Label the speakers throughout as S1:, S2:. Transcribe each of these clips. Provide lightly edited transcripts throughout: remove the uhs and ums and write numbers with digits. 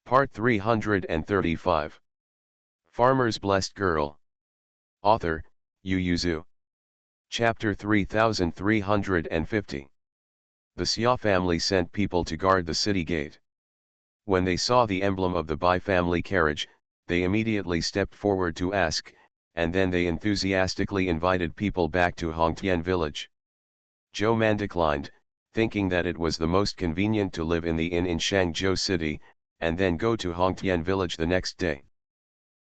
S1: Part 335. Farmer's Blessed Girl. Author, Yu Yuzu. Chapter 3350. The Xia family sent people to guard the city gate. When they saw the emblem of the Bai family carriage, they immediately stepped forward to ask, and then they enthusiastically invited people back to Hongtian village. Zhou Man declined, thinking that it was the most convenient to live in the inn in Shangzhou city, and then go to Hongtian village the next day.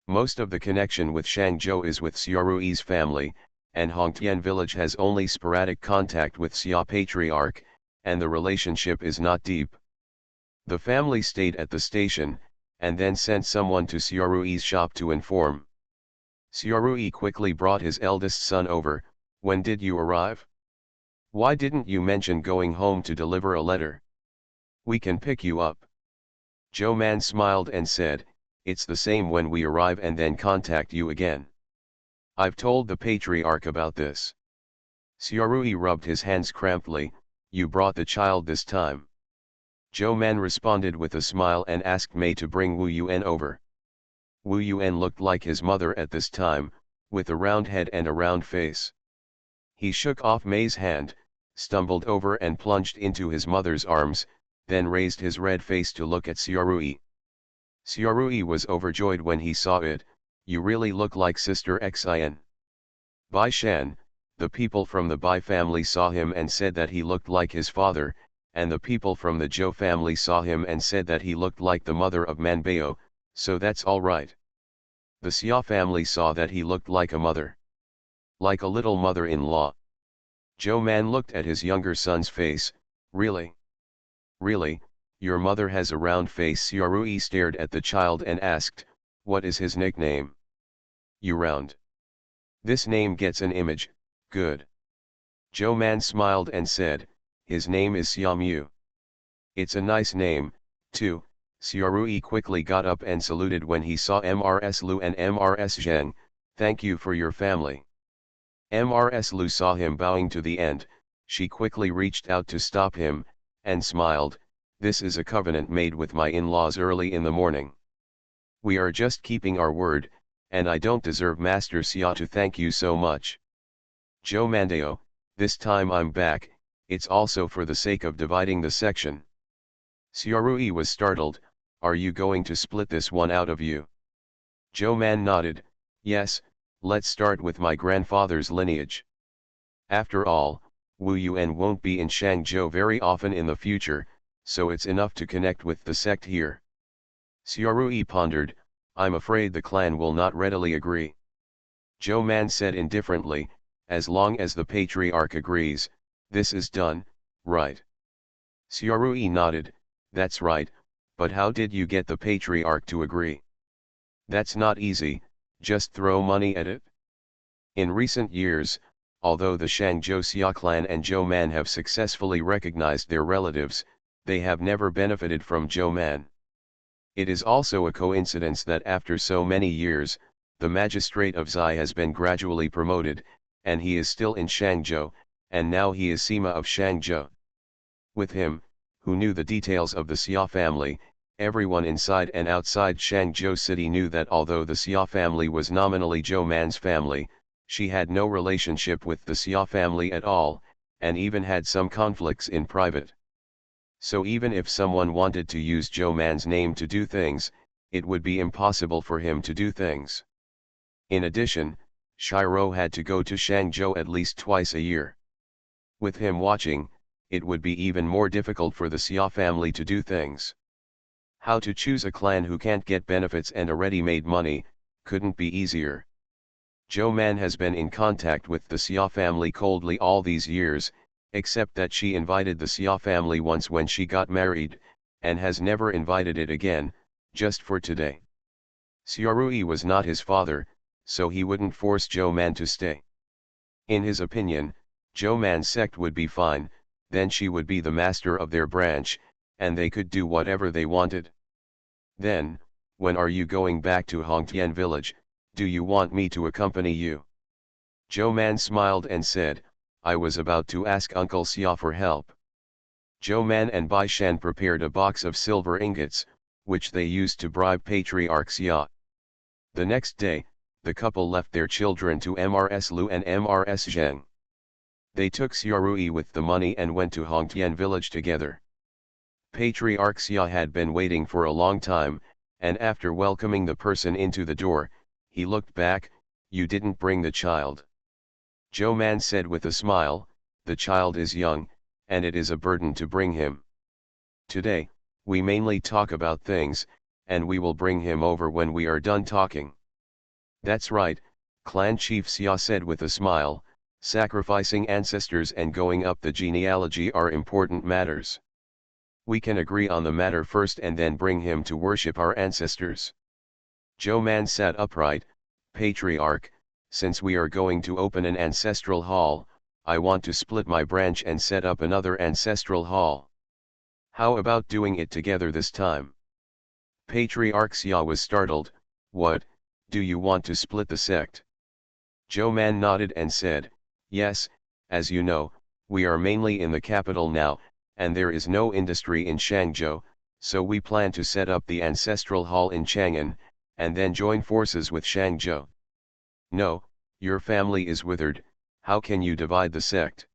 S1: Most of the connection with Shangzhou is with Xia Rui's family, and Hongtian village has only sporadic contact with Xia Patriarch, and the relationship is not deep. The family stayed at the station, and then sent someone to Xia Rui's shop to inform. Xia Rui quickly brought his eldest son over. When did you arrive? Why didn't you mention going home to deliver a letter? We can pick you up. Zhou Man smiled and said, it's the same when we arrive and then contact you again. I've told the patriarch about this. Xia Rui rubbed his hands crampedly. You brought the child this time. Zhou Man responded with a smile and asked Mei to bring Wu Yuan over. Wu Yuan looked like his mother at this time, with a round head and a round face. He shook off Mei's hand, stumbled over and plunged into his mother's arms, then raised his red face to look at Xia Rui. Xia Rui was overjoyed when he saw it. You really look like Sister Xin. Bai Shan, the people from the Bai family saw him and said that he looked like his father, and the people from the Zhou family saw him and said that he looked like the mother of Manbao, so that's all right. The Xia family saw that he looked like a mother. Like a little mother-in-law. Zhou Man looked at his younger son's face. Really? Really, your mother has a round face. Xia Rui stared at the child and asked, what is his nickname? You Round. This name gets an image, good. Zhou Man smiled and said, his name is Xia Mu. It's a nice name, too. Xia Rui quickly got up and saluted when he saw Mrs. Lu and Mrs. Zheng. Thank you for your family. Mrs. Lu saw him bowing to the end. She quickly reached out to stop him, and smiled. This is a covenant made with my in-laws early in the morning. We are just keeping our word, and I don't deserve Master Xia to thank you so much. Zhou Mandao, this time I'm back, it's also for the sake of dividing the section. Xia Rui was startled. Are you going to split this one out of you? Zhou Man nodded. Yes, let's start with my grandfather's lineage. After all, Wu Yuan won't be in Shangzhou very often in the future, so it's enough to connect with the sect here. Xia Rui pondered. I'm afraid the clan will not readily agree. Zhou Man said indifferently, as long as the patriarch agrees, this is done, right? Xia Rui nodded. That's right, but how did you get the patriarch to agree? That's not easy, just throw money at it. In recent years, although the Shangzhou Xia clan and Zhou Man have successfully recognized their relatives, they have never benefited from Zhou Man. It is also a coincidence that after so many years, the magistrate of Zai has been gradually promoted, and he is still in Shangzhou, and now he is Sima of Shangzhou. With him, who knew the details of the Xia family, everyone inside and outside Shangzhou city knew that although the Xia family was nominally Zhou Man's family, she had no relationship with the Xia family at all, and even had some conflicts in private. So even if someone wanted to use Zhou Man's name to do things, it would be impossible for him to do things. In addition, Shiro had to go to Shangzhou at least twice a year. With him watching, it would be even more difficult for the Xia family to do things. How to choose a clan who can't get benefits and a ready-made money, couldn't be easier. Zhou Man has been in contact with the Xia family coldly all these years, except that she invited the Xia family once when she got married, and has never invited it again, just for today. Xia Rui was not his father, so he wouldn't force Zhou Man to stay. In his opinion, Zhou Man's sect would be fine, then she would be the master of their branch, and they could do whatever they wanted. Then, when are you going back to Hongtian village? Do you want me to accompany you? Zhou Man smiled and said, I was about to ask Uncle Xia for help. Zhou Man and Bai Shan prepared a box of silver ingots. which they used to bribe Patriarch Xia. The next day, the couple left their children to Mrs. Lu and Mrs. Zheng. They took Xiaorui with the money and went to Hongtian village together. Patriarch Xia had been waiting for a long time, and after welcoming the person into the door, he looked back. "You didn't bring the child." Zhou Man said with a smile, "The child is young, and it is a burden to bring him. Today, we mainly talk about things, and we will bring him over when we are done talking." "That's right," Clan Chief Xia said with a smile, "sacrificing ancestors and going up the genealogy are important matters. We can agree on the matter first and then bring him to worship our ancestors." Zhou Man sat upright. "Patriarch, since we are going to open an ancestral hall, I want to split my branch and set up another ancestral hall. How about doing it together this time?" Patriarch Xia was startled. "What, do you want to split the sect?" Zhou Man nodded and said, "Yes, as you know, we are mainly in the capital now, and there is no industry in Shangzhou, so we plan to set up the ancestral hall in Chang'an, and then join forces with Shangzhou." "No, your family is withered, how can you divide the sect?"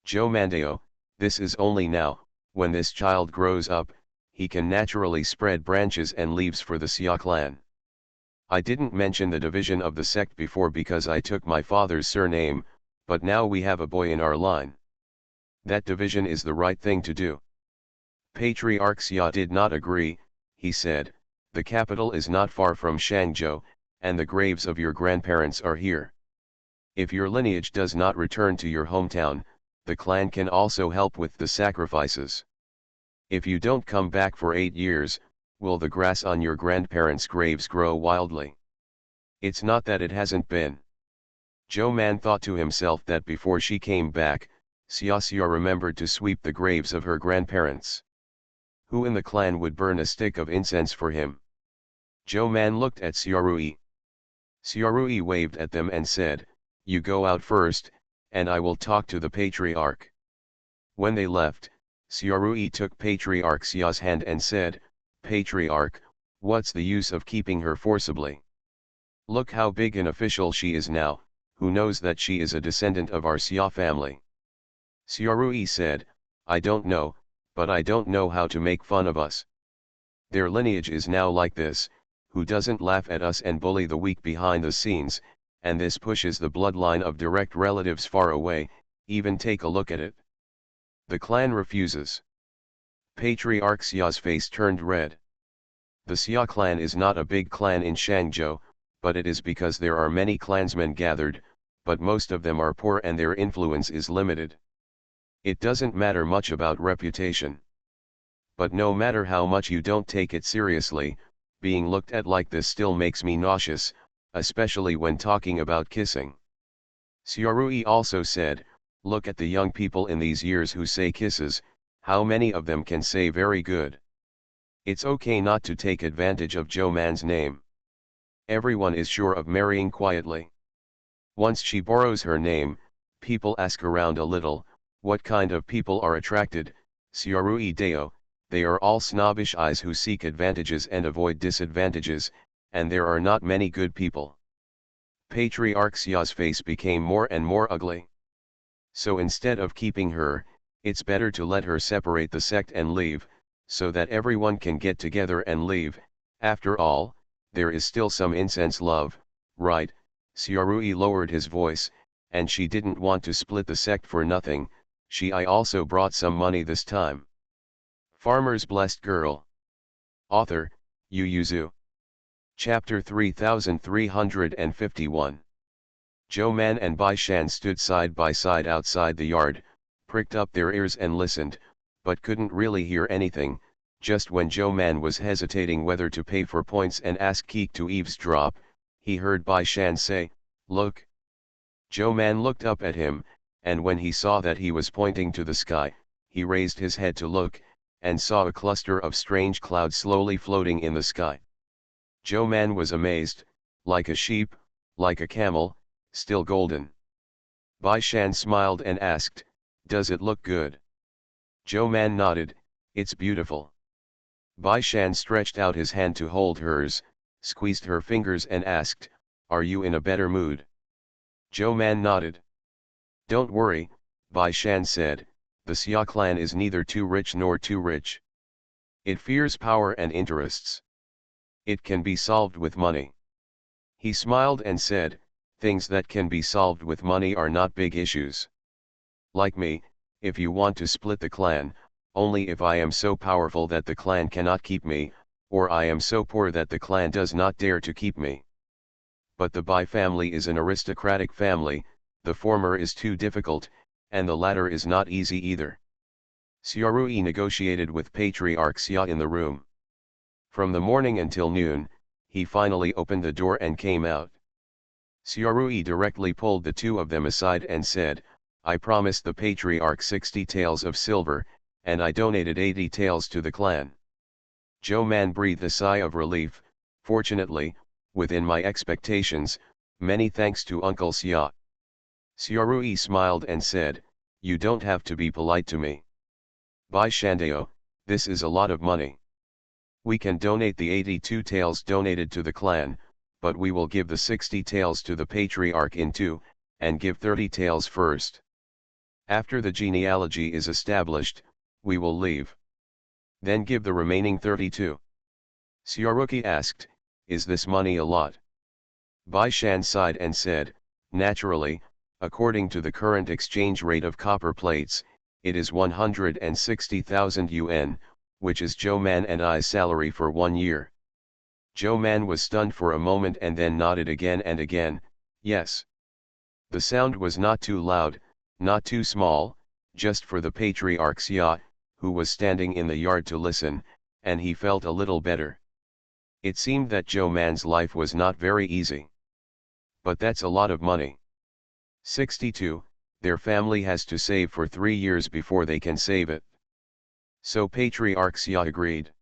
S1: Zhou Mandao, "This is only now, when this child grows up, he can naturally spread branches and leaves for the Xia clan. I didn't mention the division of the sect before because I took my father's surname, but now we have a boy in our line. That division is the right thing to do." Patriarch Xia did not agree. He said, "The capital is not far from Shangzhou, and the graves of your grandparents are here. If your lineage does not return to your hometown, the clan can also help with the sacrifices. If you don't come back for 8 years, will the grass on your grandparents' graves grow wildly? It's not that it hasn't been." Zhou Man thought to himself that before she came back, Xia remembered to sweep the graves of her grandparents. Who in the clan would burn a stick of incense for him? Zhou Man looked at Xiaorui. Xiaorui waved at them and said, "You go out first, and I will talk to the patriarch." When they left, Xiaorui took Patriarch Xia's hand and said, "Patriarch, what's the use of keeping her forcibly? Look how big an official she is now, who knows that she is a descendant of our Xia family?" Xiaorui said, "I don't know, but I don't know how to make fun of us. Their lineage is now like this, who doesn't laugh at us and bully the weak behind the scenes, and this pushes the bloodline of direct relatives far away. Even take a look at it. The clan refuses." Patriarch Xia's face turned red. The Xia clan is not a big clan in Shangzhou, but it is because there are many clansmen gathered, but most of them are poor and their influence is limited. It doesn't matter much about reputation. But no matter how much you don't take it seriously, being looked at like this still makes me nauseous, especially when talking about kissing. Xiaorui also said, "Look at the young people in these years who say kisses, how many of them can say very good? It's okay not to take advantage of Zhou Man's name. Everyone is sure of marrying quietly. Once she borrows her name, people ask around a little, what kind of people are attracted, Xiaorui Dao, they are all snobbish eyes who seek advantages and avoid disadvantages, and there are not many good people." Patriarch Xia's face became more and more ugly. "So instead of keeping her, it's better to let her separate the sect and leave, so that everyone can get together and leave. After all, there is still some incense love, right?" Xiaorui lowered his voice, "and she didn't want to split the sect for nothing, I also brought some money this time." Farmer's Blessed Girl. Author, Yu Yuzu. Chapter 3351. Zhou Man and Bai Shan stood side by side outside the yard, pricked up their ears and listened, but couldn't really hear anything. Just when Zhou Man was hesitating whether to pay for points and ask Keek to eavesdrop, he heard Bai Shan say, "Look." Zhou Man looked up at him, and when he saw that he was pointing to the sky, he raised his head to look, and saw a cluster of strange clouds slowly floating in the sky. Zhou Man was amazed, like a sheep, like a camel, still golden. Bai Shan smiled and asked, "Does it look good?" Zhou Man nodded, "It's beautiful." Bai Shan stretched out his hand to hold hers, squeezed her fingers and asked, "Are you in a better mood?" Zhou Man nodded. "Don't worry," Bai Shan said, "the Xia clan is neither too rich nor too rich. It fears power and interests. It can be solved with money." He smiled and said, "Things that can be solved with money are not big issues. Like me, if you want to split the clan, only if I am so powerful that the clan cannot keep me, or I am so poor that the clan does not dare to keep me. But the Bai family is an aristocratic family, the former is too difficult, and the latter is not easy either." Xiaorui negotiated with Patriarch Xia in the room. From the morning until noon, he finally opened the door and came out. Xiaorui directly pulled the two of them aside and said, "I promised the Patriarch 60 taels of silver, and I donated 80 taels to the clan." Zhou Man breathed a sigh of relief. "Fortunately, within my expectations, many thanks to Uncle Xia." Xiaorui smiled and said, "You don't have to be polite to me. Bai Shandao, this is a lot of money. We can donate the 82 taels donated to the clan, but we will give the 60 taels to the Patriarch in two, and give 30 taels first. After the genealogy is established, we will leave. Then give the remaining 32. Xiaoruki asked, "Is this money a lot?" Bai Shan sighed and said, "Naturally, according to the current exchange rate of copper plates, it is 160,000 yuan, which is Zhou Man and I's salary for 1 year." Zhou Man was stunned for a moment and then nodded again and again, "Yes." The sound was not too loud, not too small, just for the Patriarch Xia, who was standing in the yard to listen, and he felt a little better. It seemed that Zhou Man's life was not very easy. But that's a lot of money. 62, their family has to save for 3 years before they can save it. So Patriarch Xia agreed.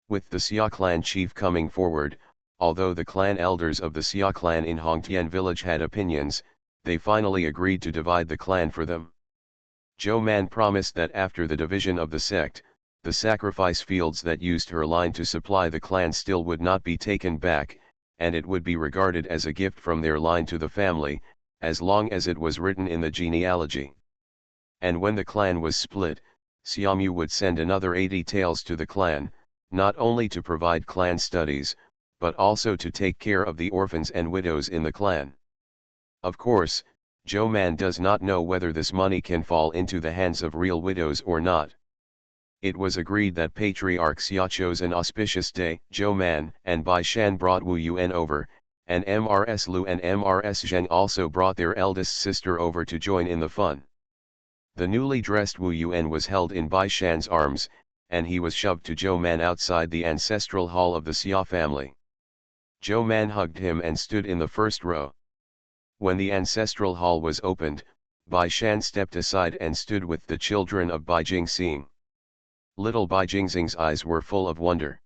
S1: With the Xia clan chief coming forward, although the clan elders of the Xia clan in Hongtian village had opinions, they finally agreed to divide the clan for them. Zhou Man promised that after the division of the sect, the sacrifice fields that used her line to supply the clan still would not be taken back, and it would be regarded as a gift from their line to the family, as long as it was written in the genealogy. And when the clan was split, Xiaomu would send another 80 taels to the clan, not only to provide clan studies, but also to take care of the orphans and widows in the clan. Of course, Zhou Man does not know whether this money can fall into the hands of real widows or not. It was agreed that Patriarch Xia chose an auspicious day. Zhou Man and Bai Shan brought Wu Yuan over, and Mrs. Lu and Mrs. Zheng also brought their eldest sister over to join in the fun. The newly dressed Wu Yuan was held in Bai Shan's arms, and he was shoved to Zhou Man outside the ancestral hall of the Xia family. Zhou Man hugged him and stood in the first row. When the ancestral hall was opened, Bai Shan stepped aside and stood with the children of Bai Jingxing. Little Bai Jingxing's eyes were full of wonder.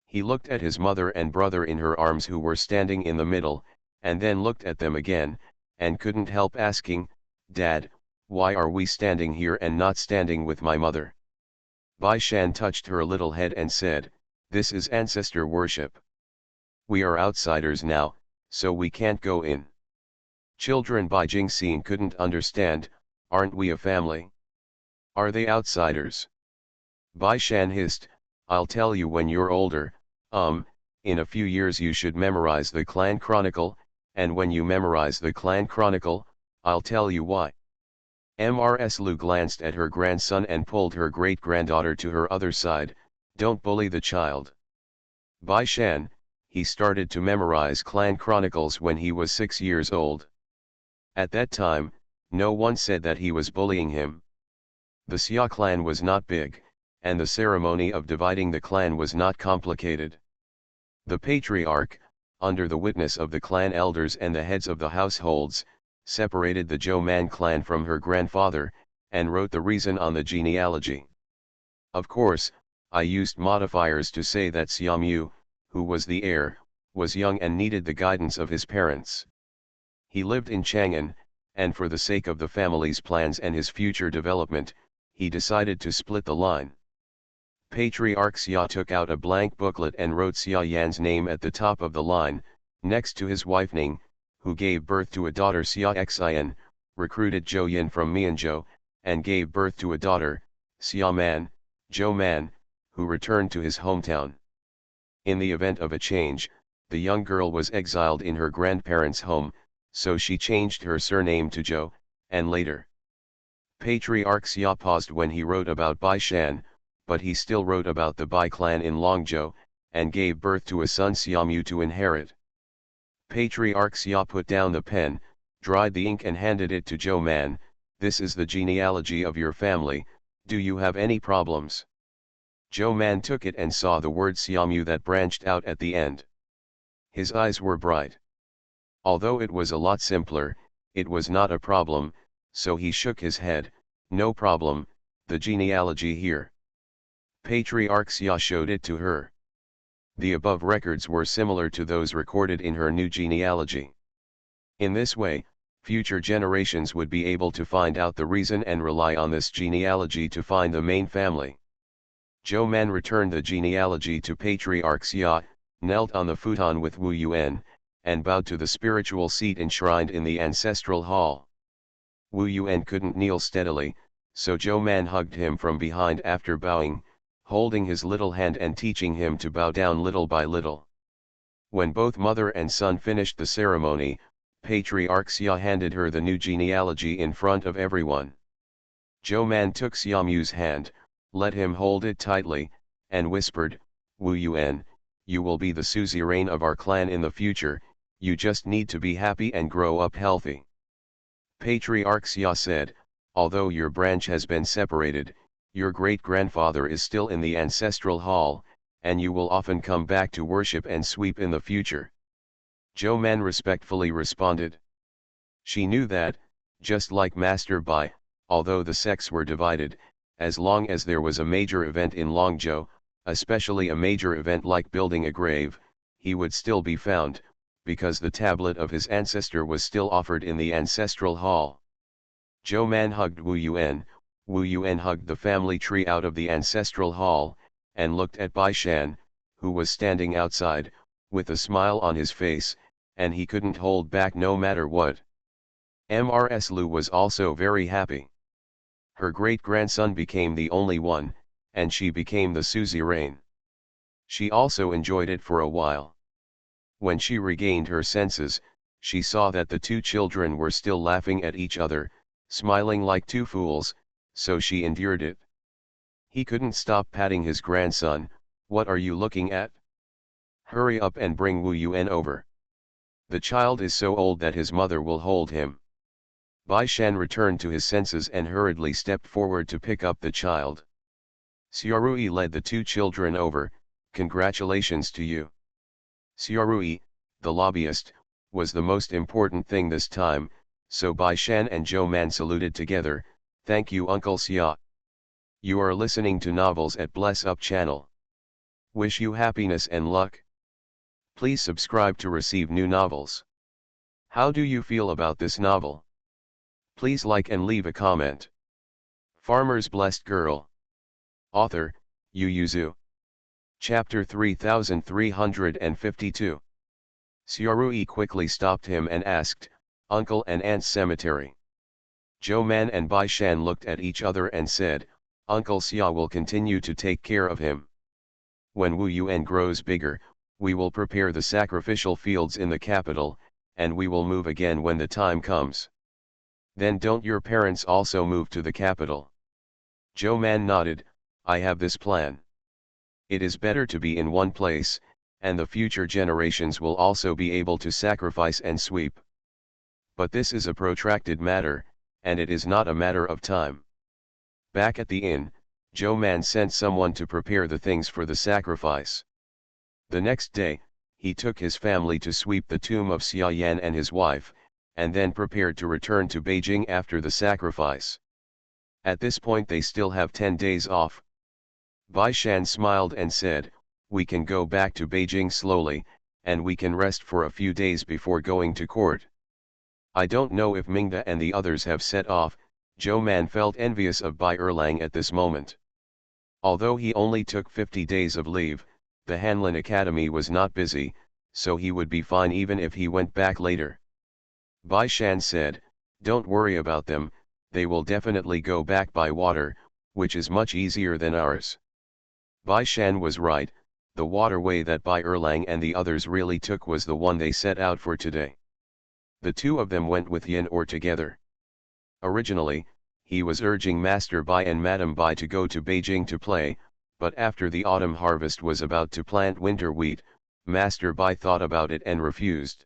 S1: He looked at his mother and brother in her arms who were standing in the middle, and then looked at them again, and couldn't help asking, "Dad, why are we standing here and not standing with my mother?" Bai Shan touched her little head and said, "This is ancestor worship. We are outsiders now, so we can't go in." Children Bai Jingxing couldn't understand, "Aren't we a family? Are they outsiders?" Bai Shan hissed, "I'll tell you when you're older, in a few years you should memorize the clan chronicle, and when you memorize the clan chronicle, I'll tell you why." Mrs. Lu glanced at her grandson and pulled her great-granddaughter to her other side, "Don't bully the child. Bai Shan, he started to memorize clan chronicles when he was 6 years old. At that time, no one said that he was bullying him. The Xia clan was not big, and the ceremony of dividing the clan was not complicated. The patriarch, under the witness of the clan elders and the heads of the households, separated the Zhou Man clan from her grandfather, and wrote the reason on the genealogy. Of course, I used modifiers to say that Xiaomu, who was the heir, was young and needed the guidance of his parents. He lived in Chang'an, and for the sake of the family's plans and his future development, he decided to split the line. Patriarch Xia took out a blank booklet and wrote Xia Yan's name at the top of the line, next to his wife Ning, who gave birth to a daughter Xia Xian, recruited Zhou Yin from Mianzhou, and gave birth to a daughter, Xia Man, Zhou Man, who returned to his hometown. In the event of a change, the young girl was exiled in her grandparents' home, so she changed her surname to Zhou, and later. Patriarch Xia paused when he wrote about Bai Shan, but he still wrote about the Bai clan in Longzhou, and gave birth to a son Xiaomu to inherit. Patriarch Xia put down the pen, dried the ink and handed it to Zhou Man. This is the genealogy of your family, do you have any problems? Zhou Man took it and saw the word Xiaomu that branched out at the end. His eyes were bright. Although it was a lot simpler, it was not a problem, so he shook his head. No problem, the genealogy here. Patriarch Xia showed it to her. The above records were similar to those recorded in her new genealogy. In this way, future generations would be able to find out the reason and rely on this genealogy to find the main family. Zhou Man returned the genealogy to Patriarch Xia, knelt on the futon with Wu Yuan, and bowed to the spiritual seat enshrined in the ancestral hall. Wu Yuan couldn't kneel steadily, so Zhou Man hugged him from behind after bowing, holding his little hand and teaching him to bow down little by little. When both mother and son finished the ceremony, Patriarch Xia handed her the new genealogy in front of everyone. Zhou Man took Xiaomu's hand, let him hold it tightly, and whispered, Wu Yuan, you will be the suzerain of our clan in the future, you just need to be happy and grow up healthy. Patriarch Xia said, although your branch has been separated, your great-grandfather is still in the ancestral hall, and you will often come back to worship and sweep in the future. Zhou Man respectfully responded. She knew that, just like Master Bai, although the sects were divided, as long as there was a major event in Longzhou, especially a major event like building a grave, he would still be found, because the tablet of his ancestor was still offered in the ancestral hall. Zhou Man hugged Wu Yuan hugged the family tree out of the ancestral hall, and looked at Bai Shan, who was standing outside, with a smile on his face, and he couldn't hold back no matter what. Mrs. Lu was also very happy. Her great-grandson became the only one, and she became the suzerain. She also enjoyed it for a while. When she regained her senses, she saw that the two children were still laughing at each other, smiling like two fools, so she endured it. He couldn't stop patting his grandson. What are you looking at? Hurry up and bring Wu Yuan over. The child is so old that his mother will hold him. Bai Shan returned to his senses and hurriedly stepped forward to pick up the child. Xiaorui led the two children over. Congratulations to you. Xiaorui, the lobbyist, was the most important thing this time, so Bai Shan and Zhou Man saluted together. Thank you Uncle Xia. You are listening to Novels at Bless Up channel. Wish you happiness and luck. Please subscribe to receive new novels. How do you feel about this novel? Please like and leave a comment. Farmer's Blessed Girl. Author, Yu Yuzu. Chapter 3352. Xiaorui quickly stopped him and asked, Uncle and Aunt's cemetery. Zhou Man and Bai Shan looked at each other and said, Uncle Xia will continue to take care of him. When Wu Yuan grows bigger, we will prepare the sacrificial fields in the capital, and we will move again when the time comes. Then don't your parents also move to the capital? Zhou Man nodded, I have this plan. It is better to be in one place, and the future generations will also be able to sacrifice and sweep. But this is a protracted matter, and it is not a matter of time. Back at the inn, Zhou Man sent someone to prepare the things for the sacrifice. The next day, he took his family to sweep the tomb of Xia Yan and his wife, and then prepared to return to Beijing after the sacrifice. At this point they still have 10 days off. Bai Shan smiled and said, we can go back to Beijing slowly, and we can rest for a few days before going to court. I don't know if Mingda and the others have set off. Zhou Man felt envious of Bai Erlang at this moment. Although he only took 50 days of leave, the Hanlin Academy was not busy, so he would be fine even if he went back later. Bai Shan said, "Don't worry about them, they will definitely go back by water, which is much easier than ours." Bai Shan was right, the waterway that Bai Erlang and the others really took was the one they set out for today. The two of them went with Yin Or together. Originally, he was urging Master Bai and Madam Bai to go to Beijing to play, but after the autumn harvest was about to plant winter wheat, Master Bai thought about it and refused.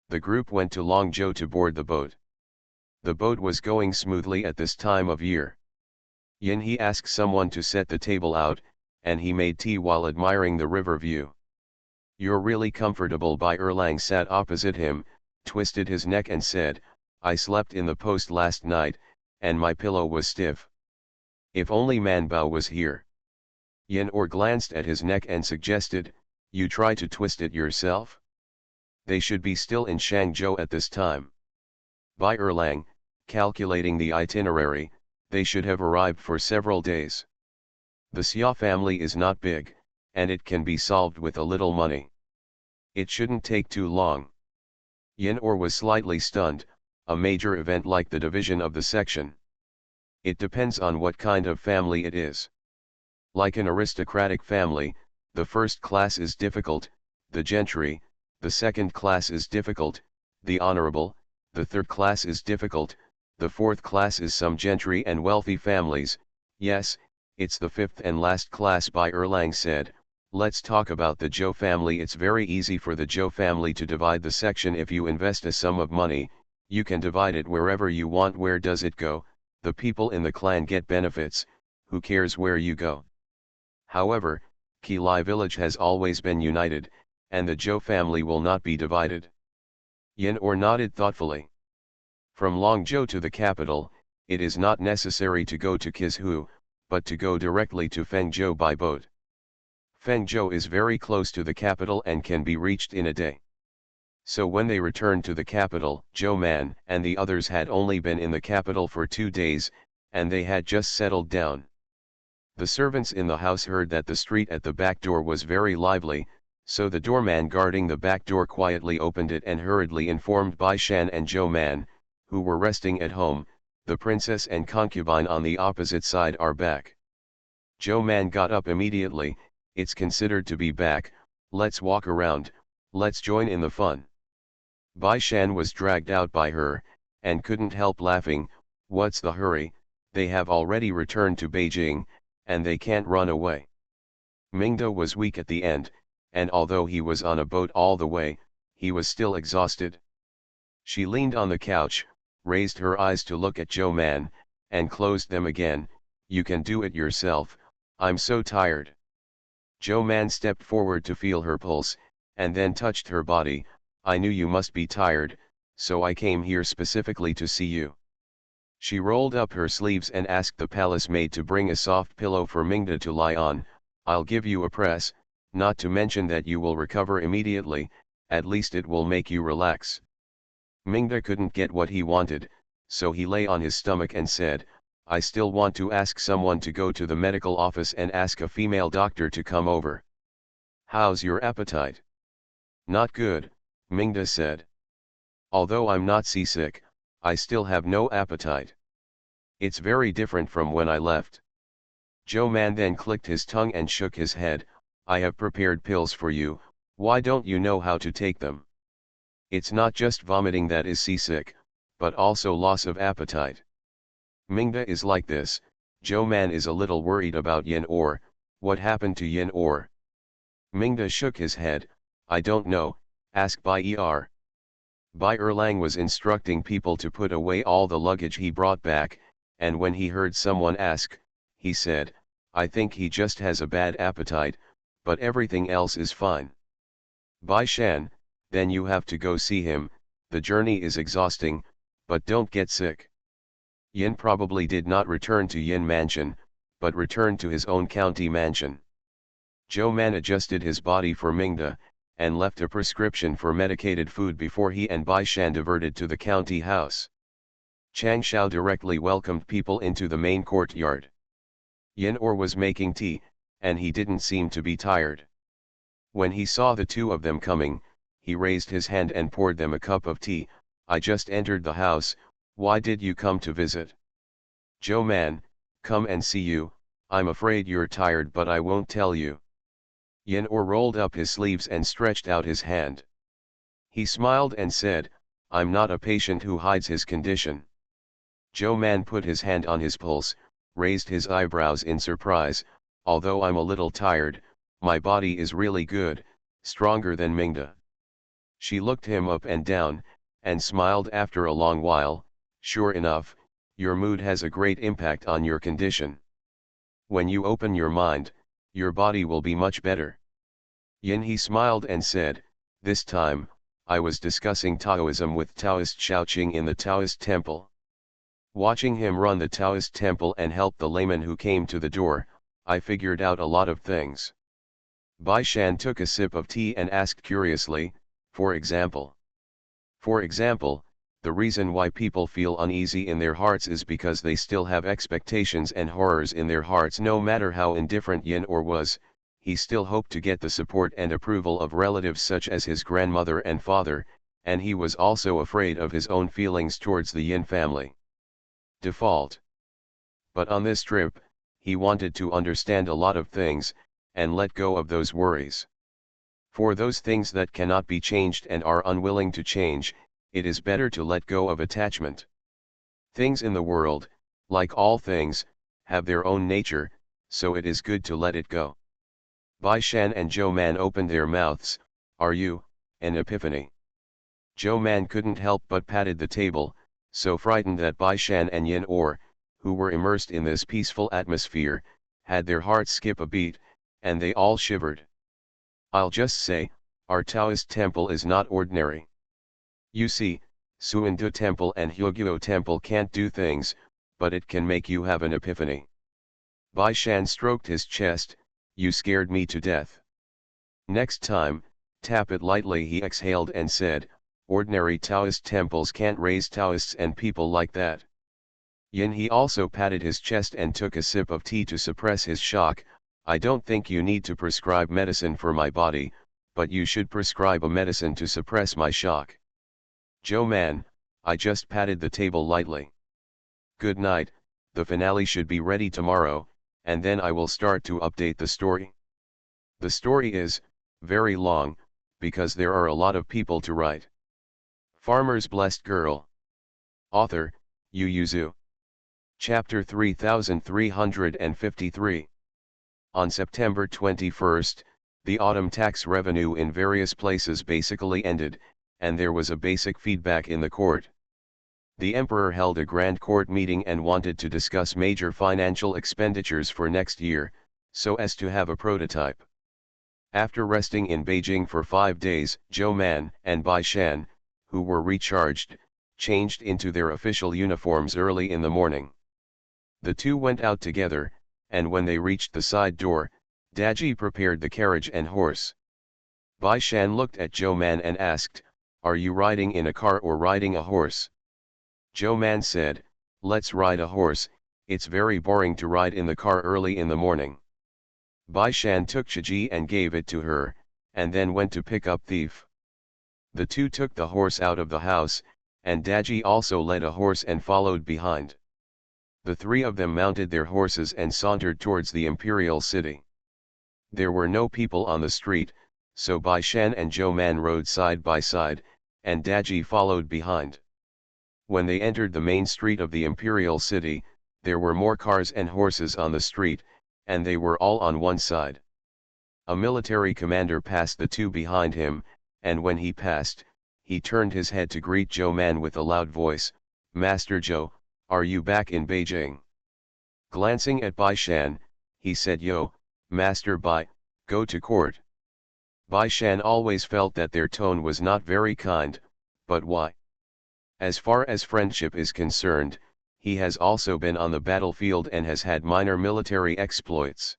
S1: The group went to Longzhou to board the boat. The boat was going smoothly at this time of year. Yin he asked someone to set the table out, and he made tea while admiring the river view. "You're really comfortable." Bai Erlang sat opposite him, twisted his neck and said, "I slept in the post last night, and my pillow was stiff. If only Man Bao was here." Yin Or glanced at his neck and suggested, "You try to twist it yourself? They should be still in Shangzhou at this time." Bai Erlang, calculating the itinerary, they should have arrived for several days. The Xia family is not big, and it can be solved with a little money. It shouldn't take too long. Yin Or was slightly stunned, a major event like the division of the section. It depends on what kind of family it is. Like an aristocratic family, the first class is difficult, the gentry, the second class is difficult, the honorable, the third class is difficult, the fourth class is some gentry and wealthy families. Yes, it's the fifth and last class. Bai Erlang said, "Let's talk about the Zhou family. It's very easy for the Zhou family to divide the section. If you invest a sum of money, you can divide it wherever you want. Where does it go? The people in the clan get benefits, who cares where you go?" However, Qilai village has always been united, and the Zhou family will not be divided. Yin Or nodded thoughtfully. From Longzhou to the capital, it is not necessary to go to Qizhou, but to go directly to Fengzhou by boat. Fengzhou is very close to the capital and can be reached in a day. So when they returned to the capital, Zhou Man and the others had only been in the capital for 2 days, and they had just settled down. The servants in the house heard that the street at the back door was very lively, so the doorman guarding the back door quietly opened it and hurriedly informed Bai Shan and Zhou Man, who were resting at home, "The princess and concubine on the opposite side are back." Zhou Man got up immediately, "It's considered to be back, let's walk around, let's join in the fun." Bai Shan was dragged out by her, and couldn't help laughing. "What's the hurry? They have already returned to Beijing, and they can't run away." Mingda was weak at the end, and although he was on a boat all the way, he was still exhausted. She leaned on the couch, raised her eyes to look at Zhou Man, and closed them again. "You can do it yourself, I'm so tired." Zhou Man stepped forward to feel her pulse, and then touched her body. "I knew you must be tired, so I came here specifically to see you." She rolled up her sleeves and asked the palace maid to bring a soft pillow for Mingda to lie on. "I'll give you a press, not to mention that you will recover immediately, at least it will make you relax." Mingda couldn't get what he wanted, so he lay on his stomach and said, "I still want to ask someone to go to the medical office and ask a female doctor to come over." "How's your appetite?" "Not good," Mingda said. "Although I'm not seasick, I still have no appetite. It's very different from when I left." Zhou Man then clicked his tongue and shook his head. "I have prepared pills for you, why don't you know how to take them? It's not just vomiting that is seasick, but also loss of appetite." Mingda is like this. Zhou Man is a little worried about Yin Or. "What happened to Yin Or?" Mingda shook his head. "I don't know, ask Bai Er." Bai Erlang was instructing people to put away all the luggage he brought back, and when he heard someone ask, he said, "I think he just has a bad appetite, but everything else is fine." "Bai Shan, then you have to go see him, the journey is exhausting, but don't get sick." Yin probably did not return to Yin Mansion, but returned to his own county mansion. Zhou Man adjusted his body for Mingda, and left a prescription for medicated food before he and Bai Shan diverted to the county house. Chang Shao directly welcomed people into the main courtyard. Yin Or was making tea, and he didn't seem to be tired. When he saw the two of them coming, he raised his hand and poured them a cup of tea. I just entered the house, why did you come to visit? Joe man, come and see you, I'm afraid you're tired but I won't tell you. Yin Or rolled up his sleeves and stretched out his hand. He smiled and said, I'm not a patient who hides his condition. Joe man put his hand on his pulse, raised his eyebrows in surprise, although I'm a little tired, my body is really good, stronger than Mingda. She looked him up and down, and smiled after a long while, sure enough, your mood has a great impact on your condition. When you open your mind, your body will be much better. Yin he smiled and said, this time, I was discussing Taoism with Taoist Shaoqing in the Taoist temple. Watching him run the Taoist temple and help the layman who came to the door, I figured out a lot of things. Bai Shan took a sip of tea and asked curiously, for example. For example, the reason why people feel uneasy in their hearts is because they still have expectations and horrors in their hearts. No matter how indifferent Yin Or was, he still hoped to get the support and approval of relatives such as his grandmother and father, and he was also afraid of his own feelings towards the Yin family. Default. But on this trip, he wanted to understand a lot of things, and let go of those worries. For those things that cannot be changed and are unwilling to change, it is better to let go of attachment. Things in the world, like all things, have their own nature, so it is good to let it go. Bai Shan and Joe Man opened their mouths, are you, an epiphany? Joe Man couldn't help but patted the table, so frightened that Bai Shan and Yin Or, who were immersed in this peaceful atmosphere, had their hearts skip a beat, and they all shivered. I'll just say, our Taoist temple is not ordinary. You see, Suandu temple and Hyogyo temple can't do things, but it can make you have an epiphany. Bai Shan stroked his chest, you scared me to death. Next time, tap it lightly, he exhaled and said, ordinary Taoist temples can't raise Taoists and people like that. Yin he also patted his chest and took a sip of tea to suppress his shock. I don't think you need to prescribe medicine for my body, but you should prescribe a medicine to suppress my shock. Joe man, I just patted the table lightly. Good night, the finale should be ready tomorrow, and then I will start to update the story. The story is very long, because there are a lot of people to write. Farmer's Blessed Girl. Author, Yu Yuzu. Chapter 3353. On September 21, the autumn tax revenue in various places basically ended, and there was a basic feedback in the court. The emperor held a grand court meeting and wanted to discuss major financial expenditures for next year, so as to have a prototype. After resting in Beijing for 5 days, Zhou Man and Bai Shan, who were recharged, changed into their official uniforms early in the morning. The two went out together, and when they reached the side door, Daji prepared the carriage and horse. Bai Shan looked at Zhou Man and asked, are you riding in a car or riding a horse? Zhou Man said, let's ride a horse, it's very boring to ride in the car early in the morning. Bai Shan took Chiji and gave it to her, and then went to pick up Thief. The two took the horse out of the house, and Daji also led a horse and followed behind. The three of them mounted their horses and sauntered towards the imperial city. There were no people on the street, so Bai Shan and Zhou Man rode side by side, and Daji followed behind. When they entered the main street of the imperial city, there were more cars and horses on the street, and they were all on one side. A military commander passed the two behind him, and when he passed, he turned his head to greet Zhou Man with a loud voice, Master Zhou, are you back in Beijing? Glancing at Bai Shan, he said, Yo, Master Bai, go to court. Bai Shan always felt that their tone was not very kind, but why? As far as friendship is concerned, he has also been on the battlefield and has had minor military exploits.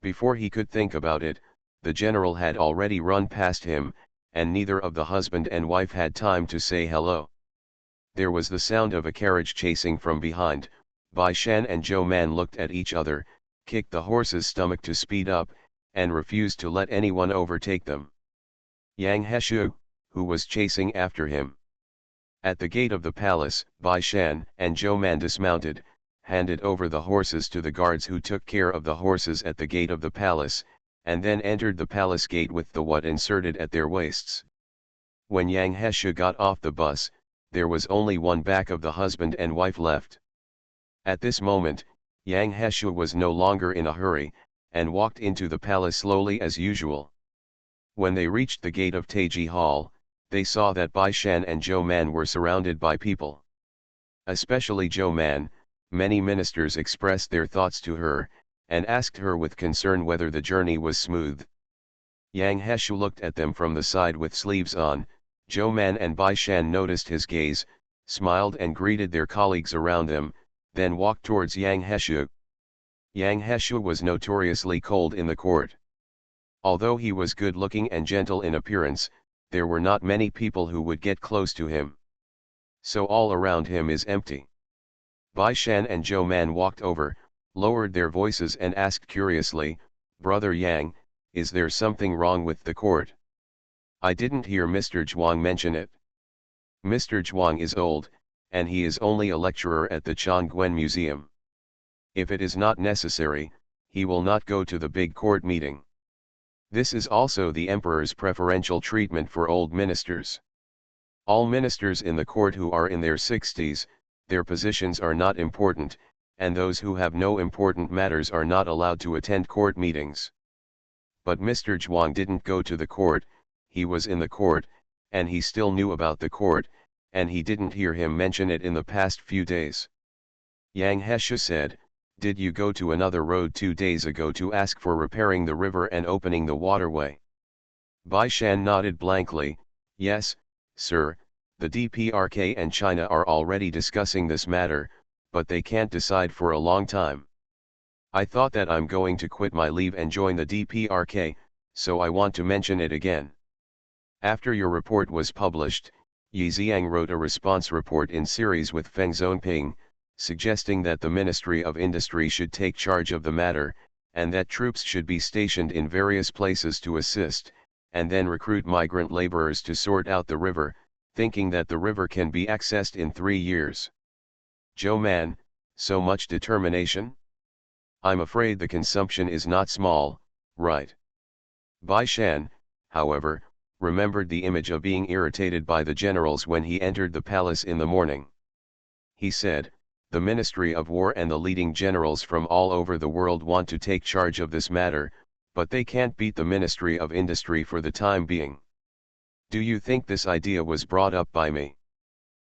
S1: Before he could think about it, the general had already run past him, and neither of the husband and wife had time to say hello. There was the sound of a carriage chasing from behind. Bai Shan and Zhou Man looked at each other, kicked the horse's stomach to speed up, and refused to let anyone overtake them. Yang Heshu, who was chasing after him. At the gate of the palace, Bai Shan and Zhou Man dismounted, handed over the horses to the guards who took care of the horses at the gate of the palace, and then entered the palace gate with the what inserted at their waists. When Yang Heshu got off the bus, there was only one back of the husband and wife left. At this moment, Yang Heshu was no longer in a hurry, and walked into the palace slowly as usual. When they reached the gate of Taiji Hall, they saw that Bai Shan and Zhou Man were surrounded by people. Especially Zhou Man, many ministers expressed their thoughts to her, and asked her with concern whether the journey was smooth. Yang Heshu looked at them from the side with sleeves on. Zhou Man and Bai Shan noticed his gaze, smiled and greeted their colleagues around them, then walked towards Yang Heshu. Yang Heshu was notoriously cold in the court. Although he was good-looking and gentle in appearance, there were not many people who would get close to him. So all around him is empty. Bai Shan and Zhou Man walked over, lowered their voices and asked curiously, "Brother Yang, is there something wrong with the court? I didn't hear Mr. Zhuang mention it." Mr. Zhuang is old, and he is only a lecturer at the Chongguan Museum. If it is not necessary, he will not go to the big court meeting. This is also the emperor's preferential treatment for old ministers. All ministers in the court who are in their 60s, their positions are not important, and those who have no important matters are not allowed to attend court meetings. But Mr. Zhuang didn't go to the court, he was in the court, and he still knew about the court, and he didn't hear him mention it in the past few days. Yang Heshu said, "Did you go to another road 2 days ago to ask for repairing the river and opening the waterway?" Bai Shan nodded blankly, "Yes, sir, the DPRK and China are already discussing this matter, but they can't decide for a long time. I thought that I'm going to quit my leave and join the DPRK, so I want to mention it again." After your report was published, Yi Xiang wrote a response report in series with Feng Zonping, suggesting that the Ministry of Industry should take charge of the matter, and that troops should be stationed in various places to assist, and then recruit migrant laborers to sort out the river, thinking that the river can be accessed in 3 years. Zhou Man, so much determination? I'm afraid the consumption is not small, right? Bai Shan, however, remembered the image of being irritated by the generals when he entered the palace in the morning. He said, "The Ministry of War and the leading generals from all over the world want to take charge of this matter, but they can't beat the Ministry of Industry for the time being. Do you think this idea was brought up by me?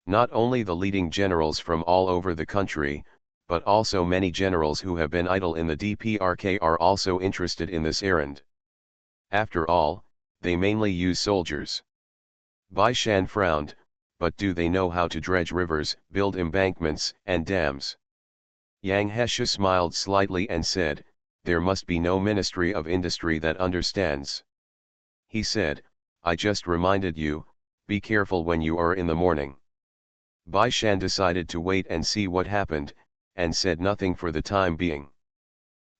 S1: Not only the leading generals from all over the country, but also many generals who have been idle in the DPRK are also interested in this errand. After all, they mainly use soldiers." Bai Shan frowned, "But do they know how to dredge rivers, build embankments and dams?" Yang Heshu smiled slightly and said, "There must be no Ministry of Industry that understands." He said, "I just reminded you, be careful when you are in the morning." Bai Shan decided to wait and see what happened, and said nothing for the time being.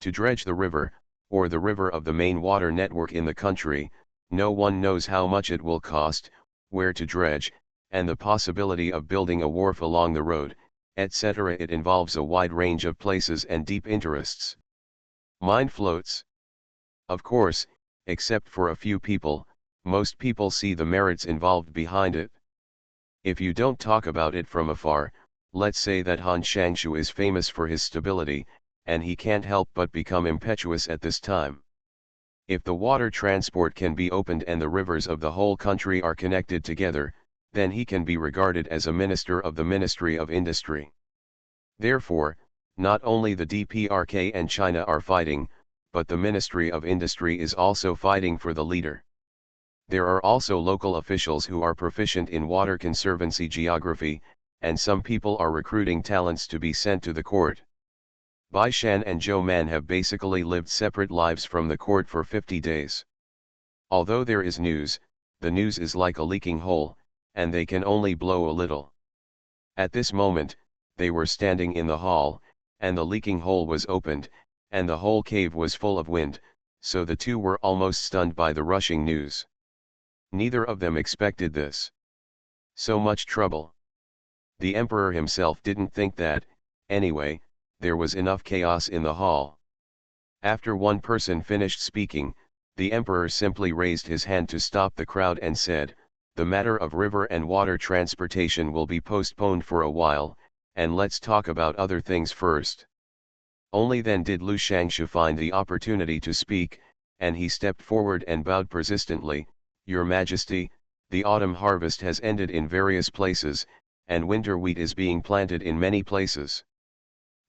S1: To dredge the river, or the river of the main water network in the country, no one knows how much it will cost, where to dredge, and the possibility of building a wharf along the road, etc. It involves a wide range of places and deep interests. Mind floats. Of course, except for a few people, most people see the merits involved behind it. If you don't talk about it from afar, let's say that Han Shangshu is famous for his stability, and he can't help but become impetuous at this time. If the water transport can be opened and the rivers of the whole country are connected together, then he can be regarded as a minister of the Ministry of Industry. Therefore, not only the DPRK and China are fighting, but the Ministry of Industry is also fighting for the leader. There are also local officials who are proficient in water conservancy geography, and some people are recruiting talents to be sent to the court. Bai Shan and Zhou Man have basically lived separate lives from the court for 50 days. Although there is news, the news is like a leaking hole, and they can only blow a little. At this moment, they were standing in the hall, and the leaking hole was opened, and the whole cave was full of wind, so the two were almost stunned by the rushing news. Neither of them expected this. So much trouble. The emperor himself didn't think that, anyway, there was enough chaos in the hall. After one person finished speaking, the emperor simply raised his hand to stop the crowd and said, "The matter of river and water transportation will be postponed for a while, and let's talk about other things first." Only then did Lu Shangshu find the opportunity to speak, and he stepped forward and bowed persistently, "Your Majesty, the autumn harvest has ended in various places, and winter wheat is being planted in many places.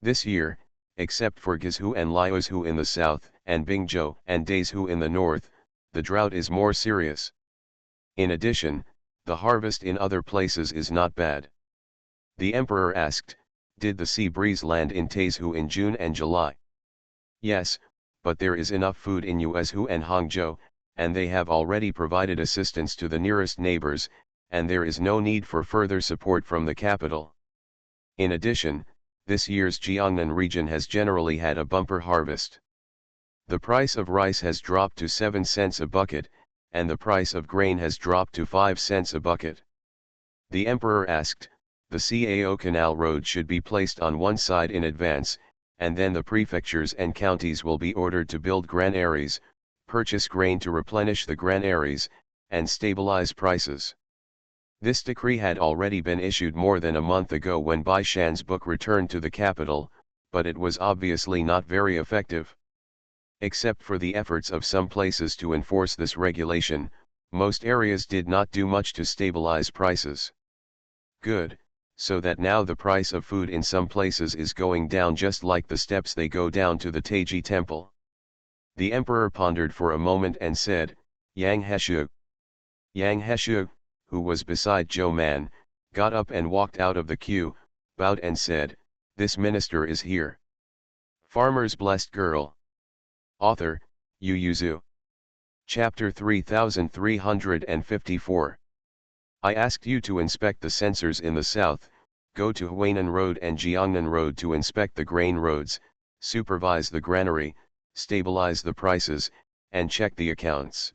S1: This year, except for Guizhou and Liuzhou in the south, and Bingzhou and Daizhou in the north, the drought is more serious. In addition, the harvest in other places is not bad." The emperor asked, "Did the sea breeze land in Taizhou in June and July?" "Yes, but there is enough food in Yuezhou and Hangzhou, and they have already provided assistance to the nearest neighbors, and there is no need for further support from the capital. In addition, this year's Jiangnan region has generally had a bumper harvest. The price of rice has dropped to 7 cents a bucket, and the price of grain has dropped to 5 cents a bucket." The emperor asked, "The Cao Canal Road should be placed on one side in advance, and then the prefectures and counties will be ordered to build granaries, purchase grain to replenish the granaries, and stabilize prices." This decree had already been issued more than a month ago when Bai Shan's book returned to the capital, but it was obviously not very effective. Except for the efforts of some places to enforce this regulation, most areas did not do much to stabilize prices. Good, so that now the price of food in some places is going down just like the steps they go down to the Taiji temple. The emperor pondered for a moment and said, "Yang Heshu." Yang Heshu, who was beside Zhou Man, got up and walked out of the queue, bowed and said, "This minister is here." Farmer's Blessed Girl. Author, Yu Yuzu. Chapter 3354. I asked you to inspect the censors in the south, go to Huainan Road and Jiangnan Road to inspect the grain roads, supervise the granary, stabilize the prices, and check the accounts.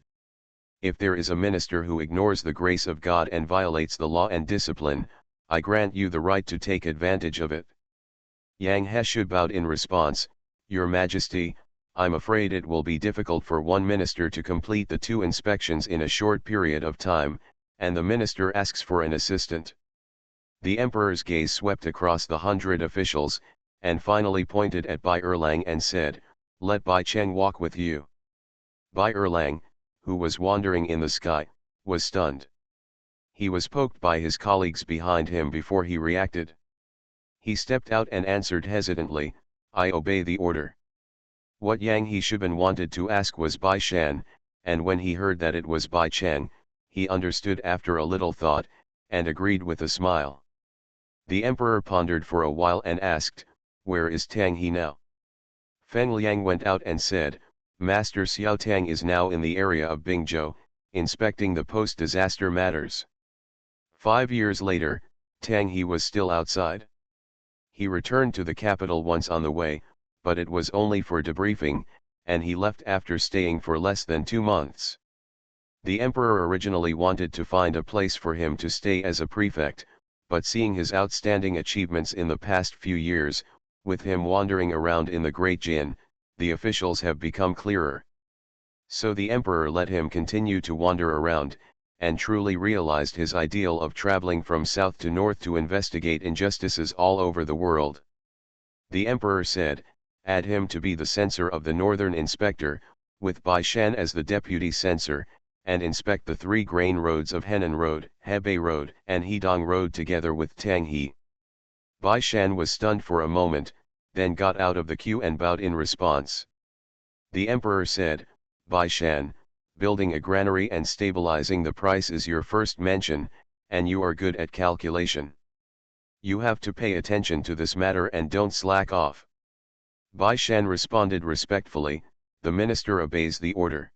S1: If there is a minister who ignores the grace of God and violates the law and discipline, I grant you the right to take advantage of it." Yang Heshu bowed in response, "Your Majesty, I'm afraid it will be difficult for one minister to complete the 2 inspections in a short period of time, and the minister asks for an assistant." The emperor's gaze swept across the 100 officials, and finally pointed at Bai Erlang and said, "Let Bai Cheng walk with you." Bai Erlang, who was wandering in the sky, was stunned. He was poked by his colleagues behind him before he reacted. He stepped out and answered hesitantly, "I obey the order." What Yang Heshuban wanted to ask was Bai Shan, and when he heard that it was Bai Cheng, he understood after a little thought, and agreed with a smile. The emperor pondered for a while and asked, "Where is Tang He now?" Feng Liang went out and said, "Master Xiao Tang is now in the area of Bingzhou, inspecting the post-disaster matters." 5 years later, Tang He was still outside. He returned to the capital once on the way, but it was only for debriefing, and he left after staying for less than 2 months. The emperor originally wanted to find a place for him to stay as a prefect, but seeing his outstanding achievements in the past few years, with him wandering around in the Great Jin, the officials have become clearer. So the emperor let him continue to wander around, and truly realized his ideal of traveling from south to north to investigate injustices all over the world. The emperor said, "Add him to be the censor of the northern inspector, with Bai Shan as the deputy censor, and inspect the 3 grain roads of Henan Road, Hebei Road, and Hedong Road together with Tang He." Bai Shan was stunned for a moment, then got out of the queue and bowed in response. The emperor said, "Bai Shan, building a granary and stabilizing the price is your first mention, and you are good at calculation. You have to pay attention to this matter and don't slack off." Bai Shan responded respectfully, "The minister obeys the order."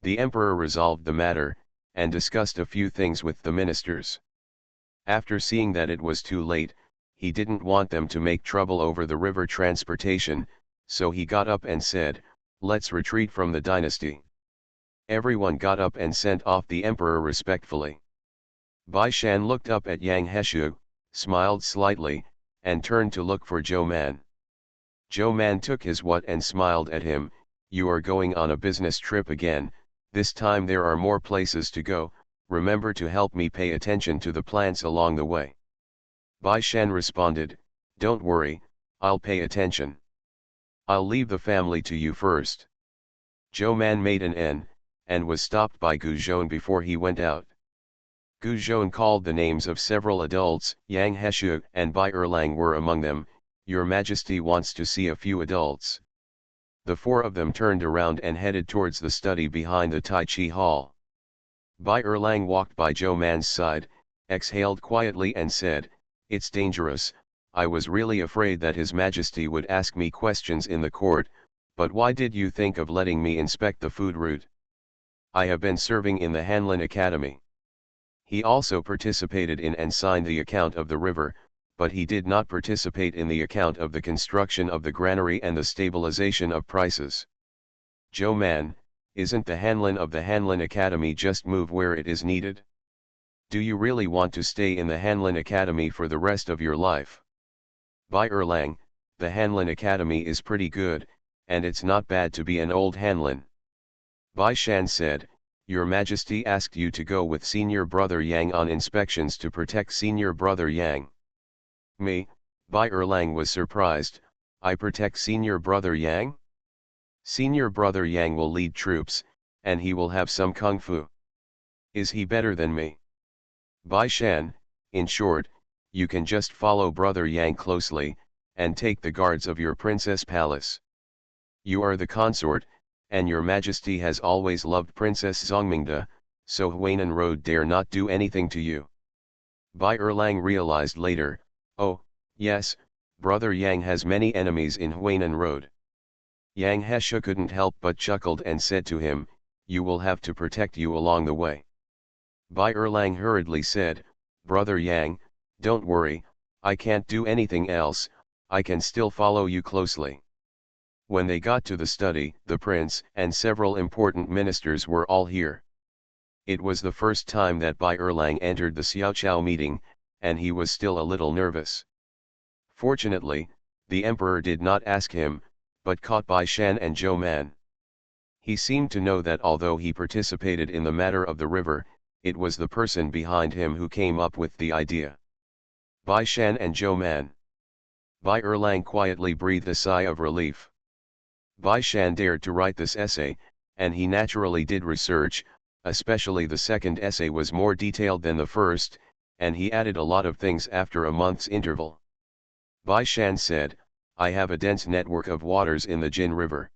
S1: The emperor resolved the matter, and discussed a few things with the ministers. After seeing that it was too late, he didn't want them to make trouble over the river transportation, So he got up and said, let's retreat from the dynasty. Everyone got up and sent off the emperor respectfully. Bai Shan looked up at Yang Heshu, smiled slightly, and turned to look for Zhou Man. Zhou Man took his what and smiled at him, you are going on a business trip again, this time there are more places to go, remember to help me pay attention to the plants along the way. Bai Shan responded, don't worry, I'll pay attention. I'll leave the family to you first. Zhou Man made an N, and was stopped by Gu Zhon before he went out. Gu Zhon called the names of several adults, Yang Heshu and Bai Erlang were among them, Your Majesty wants to see a few adults. The four of them turned around and headed towards the study behind the Tai Chi hall. Bai Erlang walked by Zhou Man's side, exhaled quietly and said, it's dangerous, I was really afraid that His Majesty would ask me questions in the court, but why did you think of letting me inspect the food route? I have been serving in the Hanlin Academy. He also participated in and signed the account of the river, but he did not participate in the account of the construction of the granary and the stabilization of prices. Zhou Man, isn't the Hanlin of the Hanlin Academy just move where it is needed? Do you really want to stay in the Hanlin Academy for the rest of your life? Bai Erlang, the Hanlin Academy is pretty good, and it's not bad to be an old Hanlin. Bai Shan said, Your Majesty asked you to go with senior brother Yang on inspections to protect senior brother Yang. Me, Bai Erlang was surprised, I protect senior brother Yang? Senior brother Yang will lead troops, and he will have some kung fu. Is he better than me? Bai Shan, in short, you can just follow brother Yang closely, and take the guards of your princess palace. You are the consort, and your majesty has always loved Princess Zongmingda, so Huainan Road dare not do anything to you. Bai Erlang realized later, oh, yes, brother Yang has many enemies in Huainan Road. Yang Heshu couldn't help but chuckled and said to him, you will have to protect you along the way. Bai Erlang hurriedly said, brother Yang, don't worry, I can't do anything else, I can still follow you closely. When they got to the study, the prince and several important ministers were all here. It was the first time that Bai Erlang entered the Xiaoqiao meeting, and he was still a little nervous. Fortunately, the emperor did not ask him, but caught Bai Shan and Zhou Man. He seemed to know that although he participated in the matter of the river, it was the person behind him who came up with the idea. Bai Shan and Zhou Man. Bai Erlang quietly breathed a sigh of relief. Bai Shan dared to write this essay, and he naturally did research, especially the second essay was more detailed than the first, and he added a lot of things after a month's interval. Bai Shan said, I have a dense network of waters in the Jin River.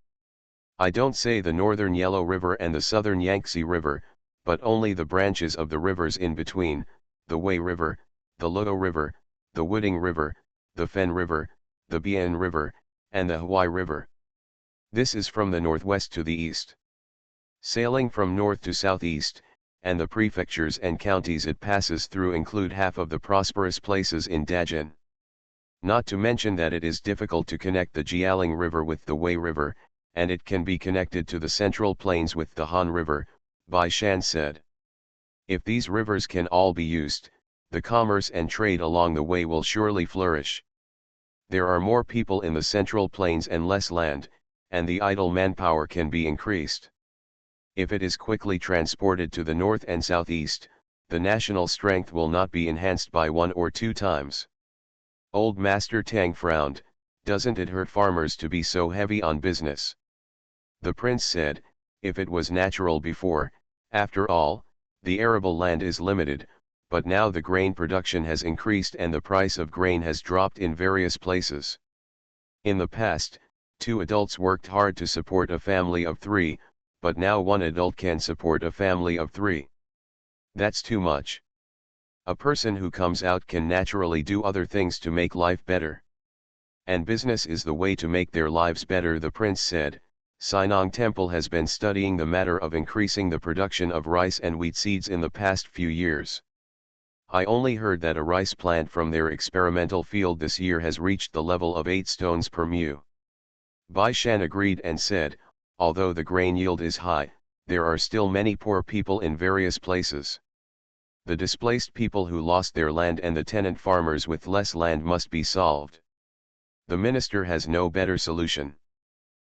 S1: I don't say the northern Yellow River and the southern Yangtze River, but only the branches of the rivers in between, the Wei River, the Luo River, the Wuding River, the Fen River, the Bian River, and the Huai River. This is from the northwest to the east. Sailing from north to southeast, and the prefectures and counties it passes through include half of the prosperous places in Dajin. Not to mention that it is difficult to connect the Jialing River with the Wei River, and it can be connected to the Central Plains with the Han River, Bai Shan said. If these rivers can all be used, the commerce and trade along the Wei will surely flourish. There are more people in the Central Plains and less land, and the idle manpower can be increased. If it is quickly transported to the north and southeast, the national strength will not be enhanced by 1 or 2 times. Old Master Tang frowned, doesn't it hurt farmers to be so heavy on business? The prince said, if it was natural before, after all, the arable land is limited, but now the grain production has increased and the price of grain has dropped in various places. In the past, 2 adults worked hard to support a family of 3, but now 1 adult can support a family of 3. That's too much. A person who comes out can naturally do other things to make life better. And business is the way to make their lives better, the prince said. Sinong Temple has been studying the matter of increasing the production of rice and wheat seeds in the past few years. I only heard that a rice plant from their experimental field this year has reached the level of 8 stones per mu. Bai Shan agreed and said, although the grain yield is high, there are still many poor people in various places. The displaced people who lost their land and the tenant farmers with less land must be solved. The minister has no better solution.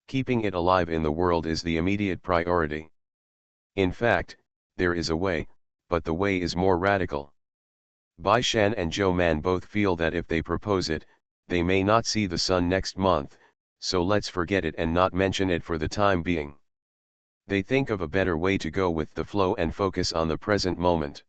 S1: Keeping it alive in the world is the immediate priority. In fact, there is a way, but the way is more radical. Bai Shan and Zhou Man both feel that if they propose it, they may not see the sun next month, so let's forget it and not mention it for the time being. They think of a better way to go with the flow and focus on the present moment.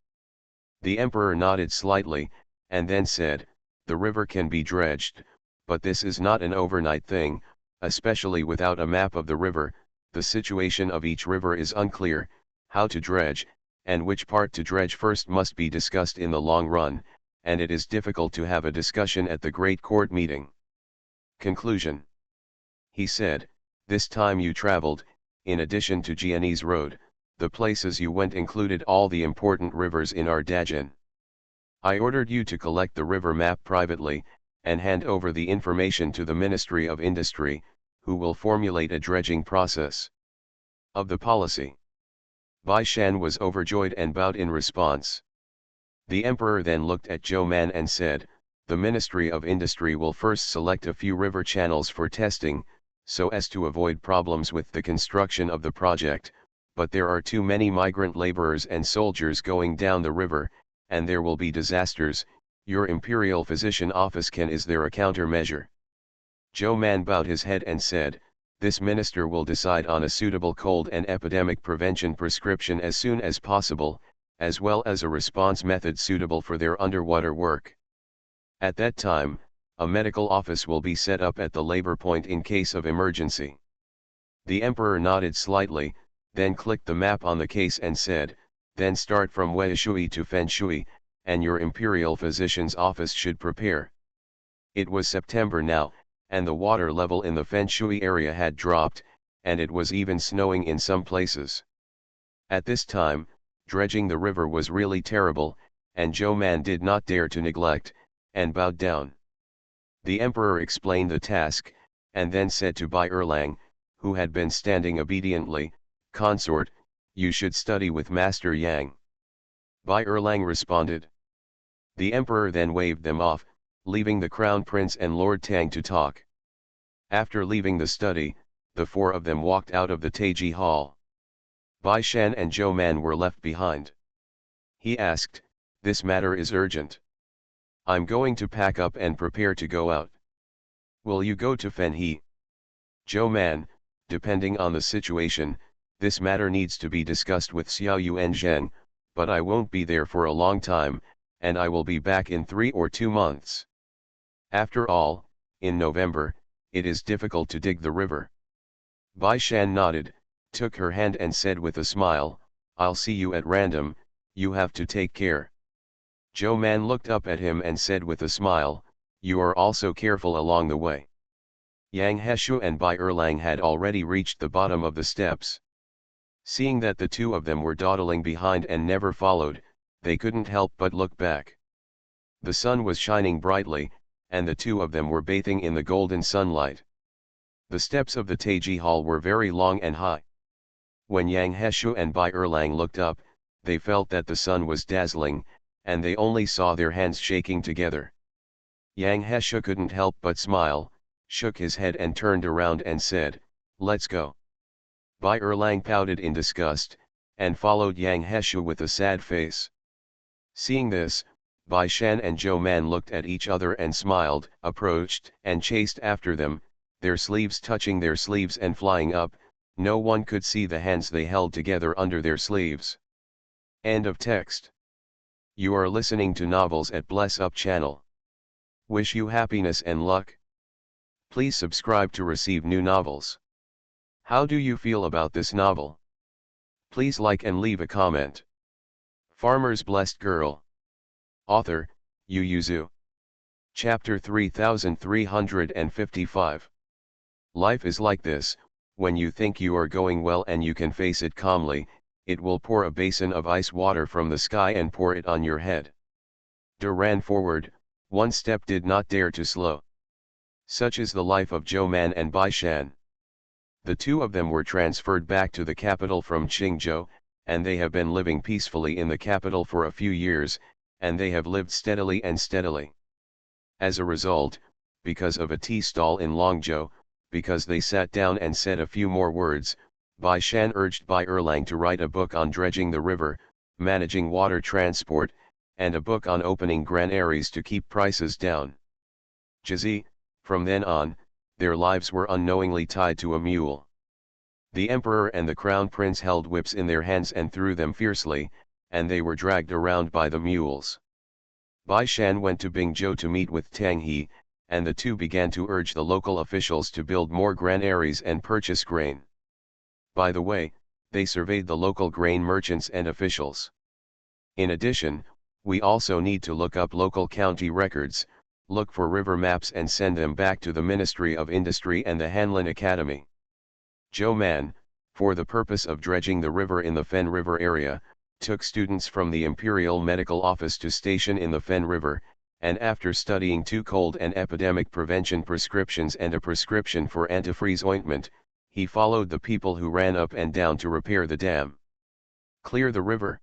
S1: The emperor nodded slightly, and then said, the river can be dredged, but this is not an overnight thing, especially without a map of the river. The situation of each river is unclear. How to dredge, and which part to dredge first must be discussed in the long run, and it is difficult to have a discussion at the Great Court meeting. Conclusion. He said, this time you traveled, in addition to Jianese Road, the places you went included all the important rivers in our Dajin. I ordered you to collect the river map privately, and hand over the information to the Ministry of Industry, who will formulate a dredging process. Of the policy. Bai Shan was overjoyed and bowed in response. The emperor then looked at Zhou Man and said, the Ministry of Industry will first select a few river channels for testing, so as to avoid problems with the construction of the project, but there are too many migrant laborers and soldiers going down the river, and there will be disasters. Your Imperial Physician Office is there a countermeasure? Zhou Man bowed his head and said, this minister will decide on a suitable cold and epidemic prevention prescription as soon as possible, as well as a response method suitable for their underwater work. At that time, a medical office will be set up at the labor point in case of emergency. The emperor nodded slightly, then clicked the map on the case and said, then start from Weishui to Fenshui, and your Imperial Physician's Office should prepare. It was September now, and the water level in the Fenshui area had dropped, and it was even snowing in some places. At this time, dredging the river was really terrible, and Zhou Man did not dare to neglect, and bowed down. The emperor explained the task, and then said to Bai Erlang, who had been standing obediently, consort, you should study with Master Yang. Bai Erlang responded. The emperor then waved them off, leaving the crown prince and Lord Tang to talk. After leaving the study, the four of them walked out of the Taiji hall. Bai Shan and Zhou Man were left behind. He asked, this matter is urgent. I'm going to pack up and prepare to go out. Will you go to Fenhe? Zhou Man, depending on the situation, this matter needs to be discussed with Xiao Yuanzheng, but I won't be there for a long time, and I will be back in 3 or 2 months. After all, in November, it is difficult to dig the river. Bai Shan nodded, took her hand and said with a smile, I'll see you at random, you have to take care. Zhou Man looked up at him and said with a smile, you are also careful along the way. Yang Heshu and Bai Erlang had already reached the bottom of the steps. Seeing that the two of them were dawdling behind and never followed, they couldn't help but look back. The sun was shining brightly, and the two of them were bathing in the golden sunlight. The steps of the Taiji Hall were very long and high. When Yang Heshu and Bai Erlang looked up, they felt that the sun was dazzling, and they only saw their hands shaking together. Yang Heshu couldn't help but smile, shook his head and turned around and said, let's go. Bai Erlang pouted in disgust, and followed Yang Heshu with a sad face. Seeing this, Bai Shan and Zhou Man looked at each other and smiled, approached and chased after them, their sleeves touching their sleeves and flying up. No one could see the hands they held together under their sleeves. End of text. You are listening to Novels at Bless Up channel. Wish you happiness and luck. Please subscribe to receive new novels. How do you feel about this novel? Please like and leave a comment. Farmer's Blessed Girl. Author, Yu Yuzu. Chapter 3355. Life is like this, when you think you are going well and you can face it calmly, it will pour a basin of ice water from the sky and pour it on your head. De ran forward, one step did not dare to slow. Such is the life of Zhou Man and Bai Shan. The two of them were transferred back to the capital from Qingzhou, and they have been living peacefully in the capital for a few years, and they have lived steadily and steadily. As a result, because of a tea stall in Longzhou, because they sat down and said a few more words, Bai Shan urged Bai Erlang to write a book on dredging the river, managing water transport, and a book on opening granaries to keep prices down. Jizi, from then on, their lives were unknowingly tied to a mule. The emperor and the crown prince held whips in their hands and threw them fiercely, and they were dragged around by the mules. Bai Shan went to Bingzhou to meet with Tang He, and the two began to urge the local officials to build more granaries and purchase grain. By the way, they surveyed the local grain merchants and officials. In addition, we also need to look up local county records, look for river maps and send them back to the Ministry of Industry and the Hanlin Academy. Zhou Man, for the purpose of dredging the river in the Fen River area, took students from the Imperial Medical Office to station in the Fen River, and after studying 2 cold and epidemic prevention prescriptions and a prescription for antifreeze ointment, he followed the people who ran up and down to repair the dam. Clear the river?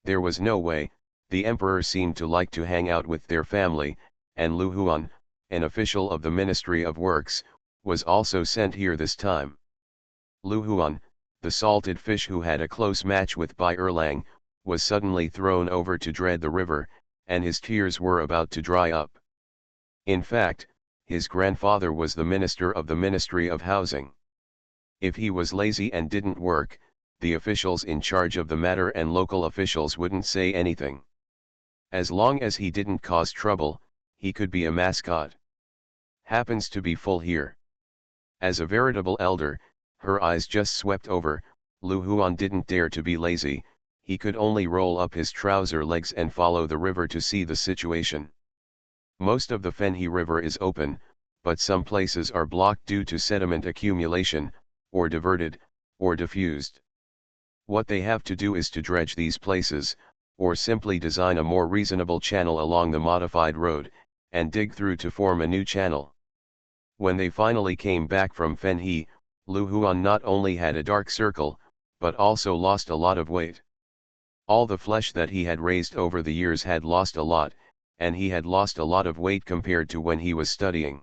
S1: There was no way. The emperor seemed to like to hang out with their family, and Lu Huan, an official of the Ministry of Works, was also sent here this time. Lu Huan, the salted fish who had a close match with Bai Erlang, was suddenly thrown over to dread the river, and his tears were about to dry up. In fact, his grandfather was the minister of the Ministry of Housing. If he was lazy and didn't work, the officials in charge of the matter and local officials wouldn't say anything. As long as he didn't cause trouble, he could be a mascot. Happens to be full here. As a veritable elder, her eyes just swept over. Lu Huan didn't dare to be lazy, he could only roll up his trouser legs and follow the river to see the situation. Most of the Fenhe River is open, but some places are blocked due to sediment accumulation, or diverted, or diffused. What they have to do is to dredge these places, or simply design a more reasonable channel along the modified road, and dig through to form a new channel. When they finally came back from Fenhe, Lu Huan not only had a dark circle, but also lost a lot of weight. All the flesh that he had raised over the years had lost a lot, and he had lost a lot of weight compared to when he was studying.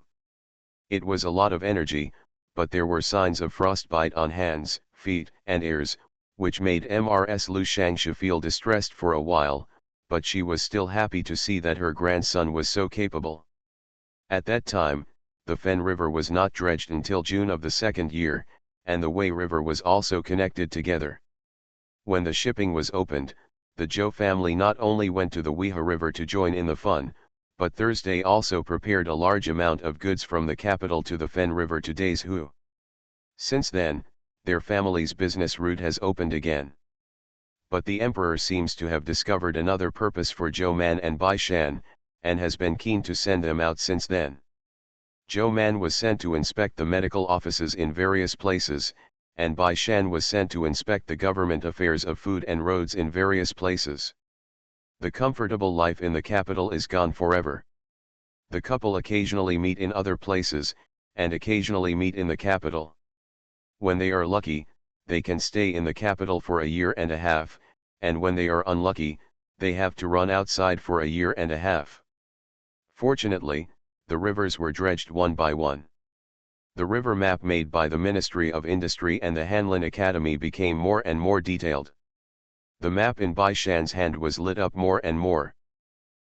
S1: It was a lot of energy, but there were signs of frostbite on hands, feet, and ears, which made Mrs. Lu Shangsha feel distressed for a while, but she was still happy to see that her grandson was so capable. At that time, the Fen River was not dredged until June of the 2nd year, and the Wei River was also connected together. When the shipping was opened, the Zhou family not only went to the Weihe River to join in the fun, but Thursday also prepared a large amount of goods from the capital to the Fen River to Daizhu. Since then, their family's business route has opened again. But the emperor seems to have discovered another purpose for Zhou Man and Bai Shan, and has been keen to send them out since then. Zhou Man was sent to inspect the medical offices in various places, and Bai Shan was sent to inspect the government affairs of food and roads in various places. The comfortable life in the capital is gone forever. The couple occasionally meet in other places, and occasionally meet in the capital. When they are lucky, they can stay in the capital for a year and a half, and when they are unlucky, they have to run outside for a year and a half. Fortunately, the rivers were dredged one by one. The river map made by the Ministry of Industry and the Hanlin Academy became more and more detailed. The map in Bai Shan's hand was lit up more and more.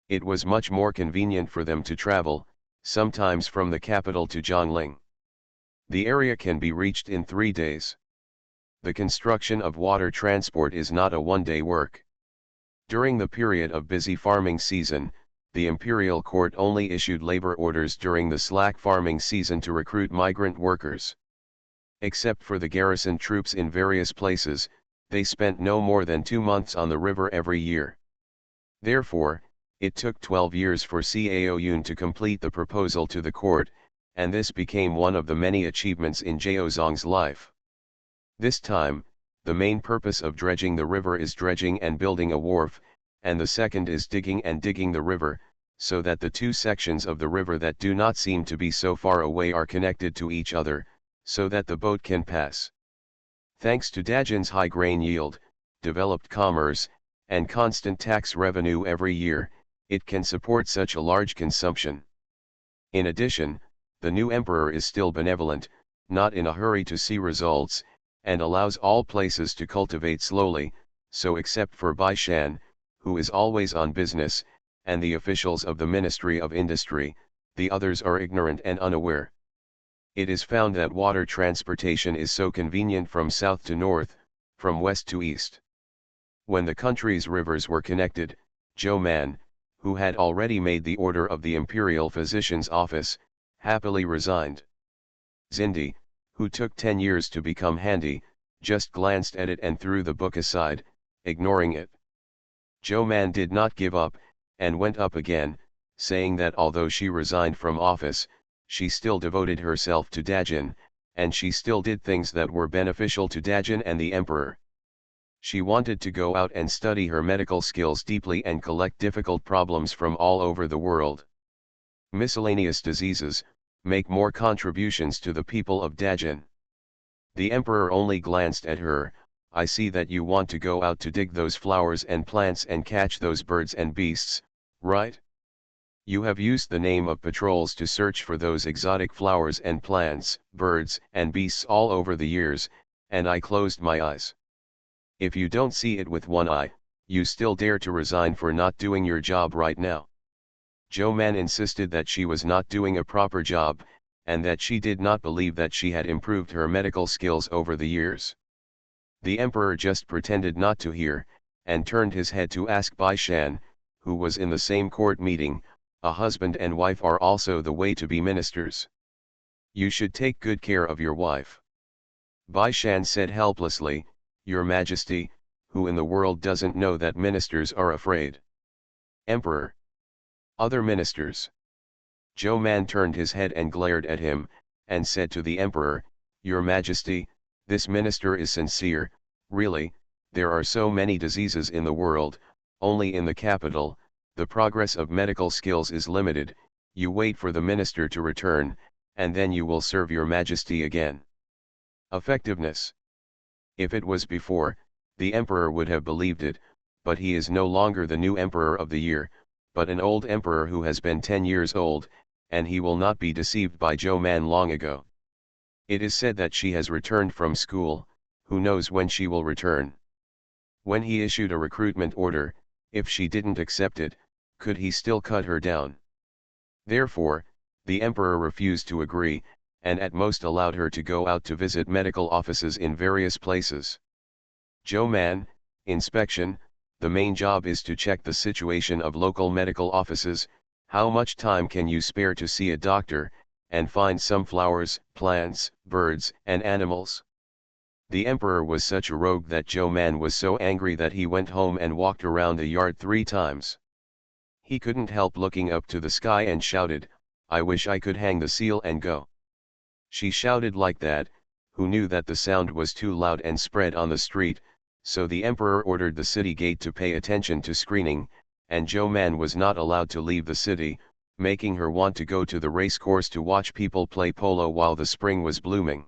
S1: It was much more convenient for them to travel, sometimes from the capital to Zhongling. The area can be reached in 3 days. The construction of water transport is not a one-day work. During the period of busy farming season, the imperial court only issued labor orders during the slack farming season to recruit migrant workers. Except for the garrison troops in various places, they spent no more than 2 months on the river every year. Therefore, it took 12 years for Cao Yun to complete the proposal to the court, and this became one of the many achievements in Jiaozong's life. This time, the main purpose of dredging the river is dredging and building a wharf, and the second is digging and digging the river, so that the two sections of the river that do not seem to be so far away are connected to each other, so that the boat can pass. Thanks to Dajin's high grain yield, developed commerce, and constant tax revenue every year, it can support such a large consumption. In addition, the new emperor is still benevolent, not in a hurry to see results, and allows all places to cultivate slowly, so except for Bai Shan, who is always on business, and the officials of the Ministry of Industry, the others are ignorant and unaware. It is found that water transportation is so convenient from south to north, from west to east. When the country's rivers were connected, Zhou Man, who had already made the order of the imperial physician's office, happily resigned. Xindi, who took 10 years to become handy, just glanced at it and threw the book aside, ignoring it. Zhou Man did not give up, and went up again, saying that although she resigned from office, she still devoted herself to Dajin, and she still did things that were beneficial to Dajin and the emperor. She wanted to go out and study her medical skills deeply and collect difficult problems from all over the world. Miscellaneous diseases, make more contributions to the people of Dajin. The emperor only glanced at her. I see that you want to go out to dig those flowers and plants and catch those birds and beasts, right? You have used the name of patrols to search for those exotic flowers and plants, birds and beasts all over the years, and I closed my eyes. If you don't see it with one eye, you still dare to resign for not doing your job right now. Zhou Man insisted that she was not doing a proper job, and that she did not believe that she had improved her medical skills over the years. The emperor just pretended not to hear, and turned his head to ask Bai Shan, who was in the same court meeting, a husband and wife are also the way to be ministers. You should take good care of your wife. Bai Shan said helplessly, Your Majesty, who in the world doesn't know that ministers are afraid? Emperor. Other ministers. Zhou Man turned his head and glared at him, and said to the emperor, Your Majesty, this minister is sincere, really, there are so many diseases in the world, only in the capital, the progress of medical skills is limited, you wait for the minister to return, and then you will serve your Majesty again. Effectiveness. If it was before, the emperor would have believed it, but he is no longer the new emperor of the year, but an old emperor who has been 10 years old, and he will not be deceived by Zhou Man long ago. It is said that she has returned from school, who knows when she will return. When he issued a recruitment order, if she didn't accept it, could he still cut her down? Therefore, the emperor refused to agree, and at most allowed her to go out to visit medical offices in various places. Zhou Man, inspection, the main job is to check the situation of local medical offices, how much time can you spare to see a doctor, and find some flowers, plants, birds, and animals. The emperor was such a rogue that Zhou Man was so angry that he went home and walked around the yard 3 times. He couldn't help looking up to the sky and shouted, I wish I could hang the seal and go. She shouted like that, who knew that the sound was too loud and spread on the street, so the emperor ordered the city gate to pay attention to screening, and Zhou Man was not allowed to leave the city, making her want to go to the race course to watch people play polo while the spring was blooming.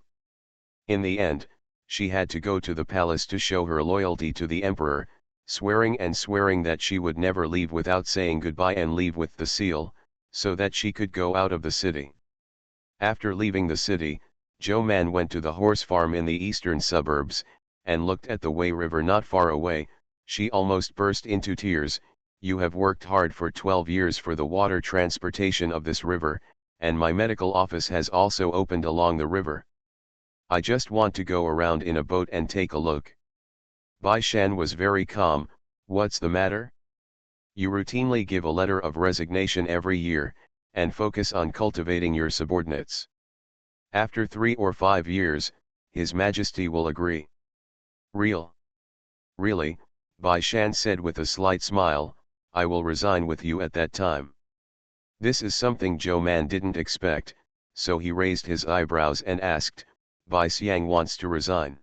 S1: In the end, she had to go to the palace to show her loyalty to the emperor, swearing and swearing that she would never leave without saying goodbye and leave with the seal, so that she could go out of the city. After leaving the city, Zhou Man went to the horse farm in the eastern suburbs, and looked at the Wei River not far away. She almost burst into tears. You have worked hard for 12 years for the water transportation of this river, and my medical office has also opened along the river. I just want to go around in a boat and take a look. Bai Shan was very calm. What's the matter? You routinely give a letter of resignation every year, and focus on cultivating your subordinates. After 3 or 5 years, His Majesty will agree. Really, Bai Shan said with a slight smile, I will resign with you at that time. This is something Zhou Man didn't expect, so he raised his eyebrows and asked, Bai Xiang wants to resign.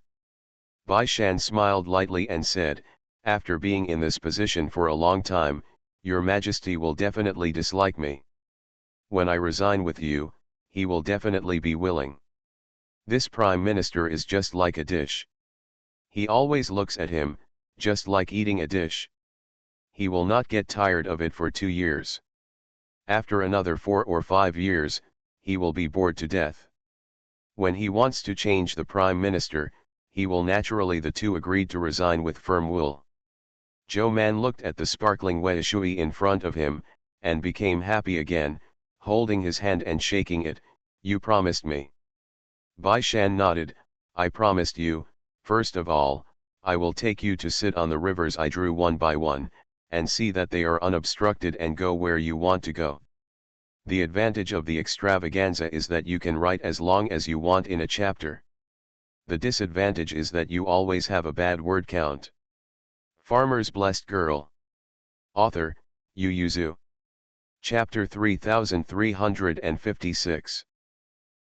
S1: Bai Shan smiled lightly and said, after being in this position for a long time, Your Majesty will definitely dislike me. When I resign with you, he will definitely be willing. This Prime Minister is just like a dish. He always looks at him, just like eating a dish. He will not get tired of it for 2 years. After another 4 or 5 years, he will be bored to death. When he wants to change the Prime Minister, he will naturally. The two agreed to resign with firm will. Zhou Man looked at the sparkling Wei Shui in front of him, and became happy again, holding his hand and shaking it. You promised me. Bai Shan nodded. I promised you. First of all, I will take you to sit on the rivers I drew one by one, and see that they are unobstructed and go where you want to go. The advantage of the extravaganza is that you can write as long as you want in a chapter. The disadvantage is that you always have a bad word count. Farmer's Blessed Girl. Author, Yu Yuzu. Chapter 3356.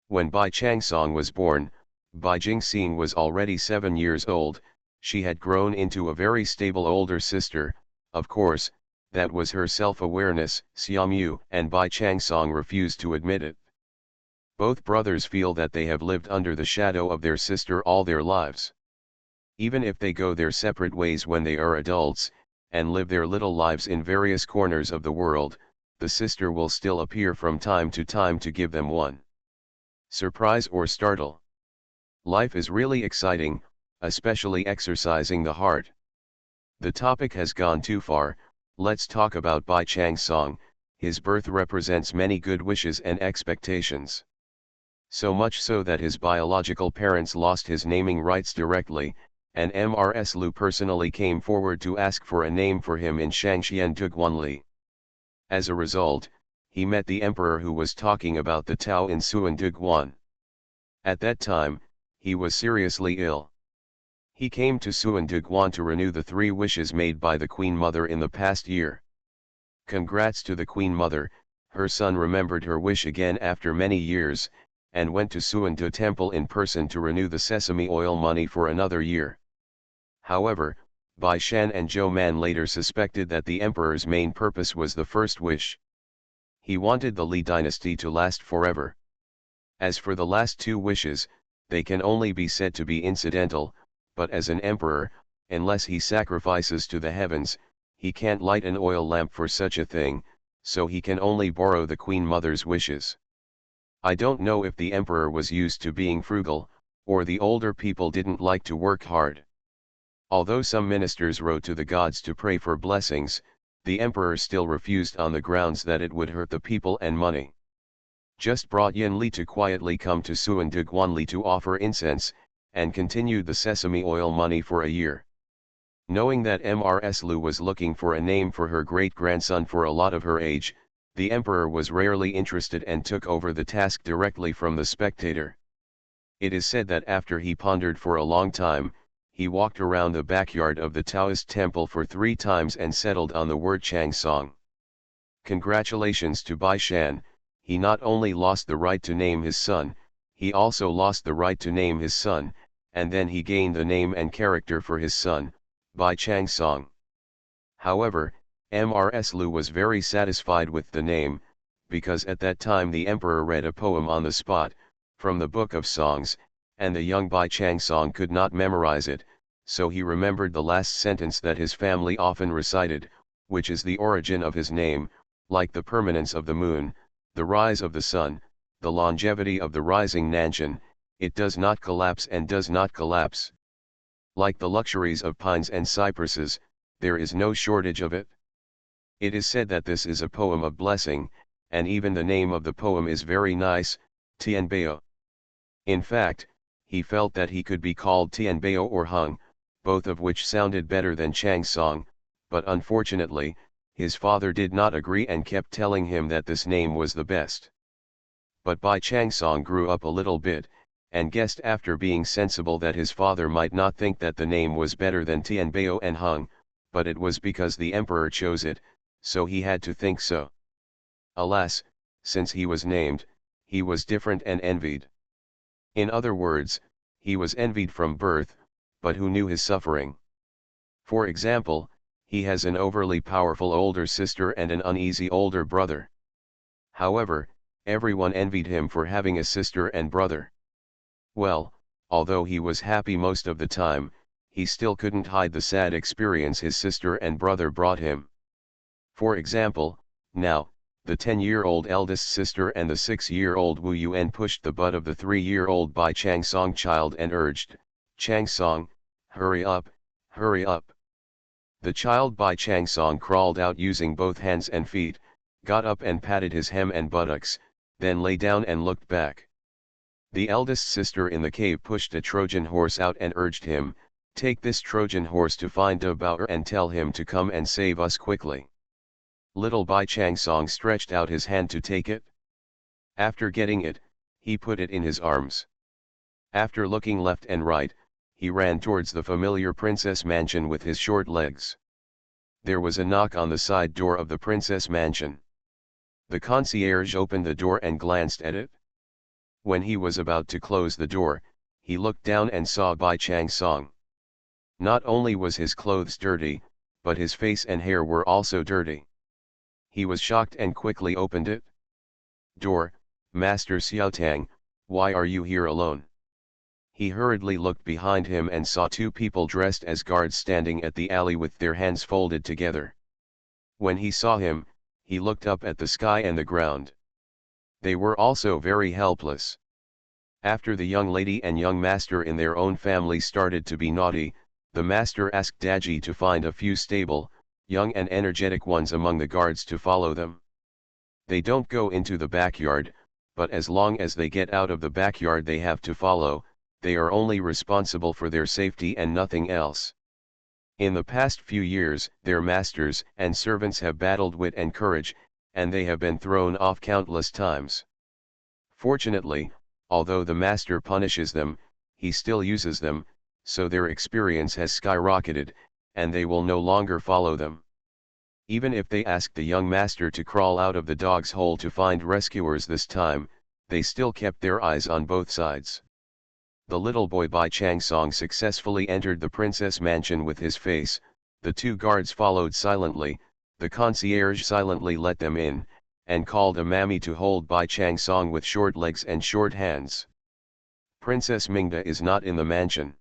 S1: When Bai Changsong was born, Bai Jingxing was already 7 years old. She had grown into a very stable older sister. Of course, that was her self-awareness. Xiaomu and Bai Changsong refused to admit it. Both brothers feel that they have lived under the shadow of their sister all their lives. Even if they go their separate ways when they are adults, and live their little lives in various corners of the world, the sister will still appear from time to give them one surprise or startle. Life is really exciting, especially exercising the heart. The topic has gone too far. Let's talk about Bai Changsong. His birth represents many good wishes and expectations. So much so that his biological parents lost his naming rights directly, and Mrs. Lu personally came forward to ask for a name for him in Shangxian Duguanli. As a result, he met the emperor who was talking about the Tao in Suan Duguan. At that time, he was seriously ill. He came to Suan Duguan to renew the 3 wishes made by the Queen Mother in the past year. Congrats to the Queen Mother. Her son remembered her wish again after many years, and went to Suan Du Temple in person to renew the sesame oil money for another year. However, Bai Shan and Zhou Man later suspected that the emperor's main purpose was the first wish. He wanted the Li dynasty to last forever. As for the last 2 wishes, they can only be said to be incidental, but as an emperor, unless he sacrifices to the heavens, he can't light an oil lamp for such a thing, so he can only borrow the Queen Mother's wishes. I don't know if the emperor was used to being frugal, or the older people didn't like to work hard. Although some ministers wrote to the gods to pray for blessings, the emperor still refused on the grounds that it would hurt the people and money. Just brought Yin Li to quietly come to Suan Duguanli to offer incense, and continued the sesame oil money for a year. Knowing that Mrs. Lu was looking for a name for her great-grandson for a lot of her age, the emperor was rarely interested and took over the task directly from the spectator. It is said that after he pondered for a long time, he walked around the backyard of the Taoist temple for 3 times and settled on the word Changsong. Congratulations to Bai Shan. He not only lost the right to name his son, he also lost the right to name his son, and then he gained the name and character for his son, Bai Changsong. However, Mrs. Lu was very satisfied with the name, because at that time the emperor read a poem on the spot, from the Book of Songs, and the young Bai Changsong could not memorize it, so he remembered the last sentence that his family often recited, which is the origin of his name: like the permanence of the moon, the rise of the sun, the longevity of the rising Nanshan, it does not collapse and does not collapse. Like the luxuries of pines and cypresses, there is no shortage of it. It is said that this is a poem of blessing, and even the name of the poem is very nice, Tianbao. In fact, he felt that he could be called Tianbao or Hung, both of which sounded better than Changsong, but unfortunately, his father did not agree and kept telling him that this name was the best. But Bai Changsong grew up a little bit, and guessed after being sensible that his father might not think that the name was better than Tianbao and Hung, but it was because the emperor chose it, so he had to think so. Alas, since he was named, he was different and envied. In other words, he was envied from birth, but who knew his suffering? For example, He has an overly powerful older sister and an uneasy older brother. However, everyone envied him for having a sister and brother. Well, although he was happy most of the time, he still couldn't hide the sad experience his sister and brother brought him. For example, now, the 10-year-old eldest sister and the 6-year-old Wu Yuan pushed the butt of the 3-year-old Bai Changsong child and urged, "Changsong, hurry up, hurry up." The child Bai Changsong crawled out using both hands and feet, got up and patted his hem and buttocks, then lay down and looked back. The eldest sister in the cave pushed a Trojan horse out and urged him, "Take this Trojan horse to find De Bao and tell him to come and save us quickly." Little Bai Changsong stretched out his hand to take it. After getting it, he put it in his arms. After looking left and right, he ran towards the familiar princess mansion with his short legs. There was a knock on the side door of the princess mansion. The concierge opened the door and glanced at it. When he was about to close the door, he looked down and saw Bai Changsong. Not only was his clothes dirty, but his face and hair were also dirty. He was shocked and quickly opened it. "Door, Master Xiaotang, why are you here alone?" He hurriedly looked behind him and saw two people dressed as guards standing at the alley with their hands folded together. When he saw him, he looked up at the sky and the ground. They were also very helpless. After the young lady and young master in their own family started to be naughty, the master asked Daji to find a few stable, young and energetic ones among the guards to follow them. They don't go into the backyard, but as long as they get out of the backyard they have to follow, they are only responsible for their safety and nothing else. In the past few years, their masters and servants have battled wit and courage, and they have been thrown off countless times. Fortunately, although the master punishes them, he still uses them, so their experience has skyrocketed, and they will no longer follow them. Even if they asked the young master to crawl out of the dog's hole to find rescuers this time, they still kept their eyes on both sides. The little boy Bai Changsong successfully entered the princess mansion with his face, the two guards followed silently, the concierge silently let them in, and called a mammy to hold Bai Changsong with short legs and short hands. Princess Mingda is not in the mansion.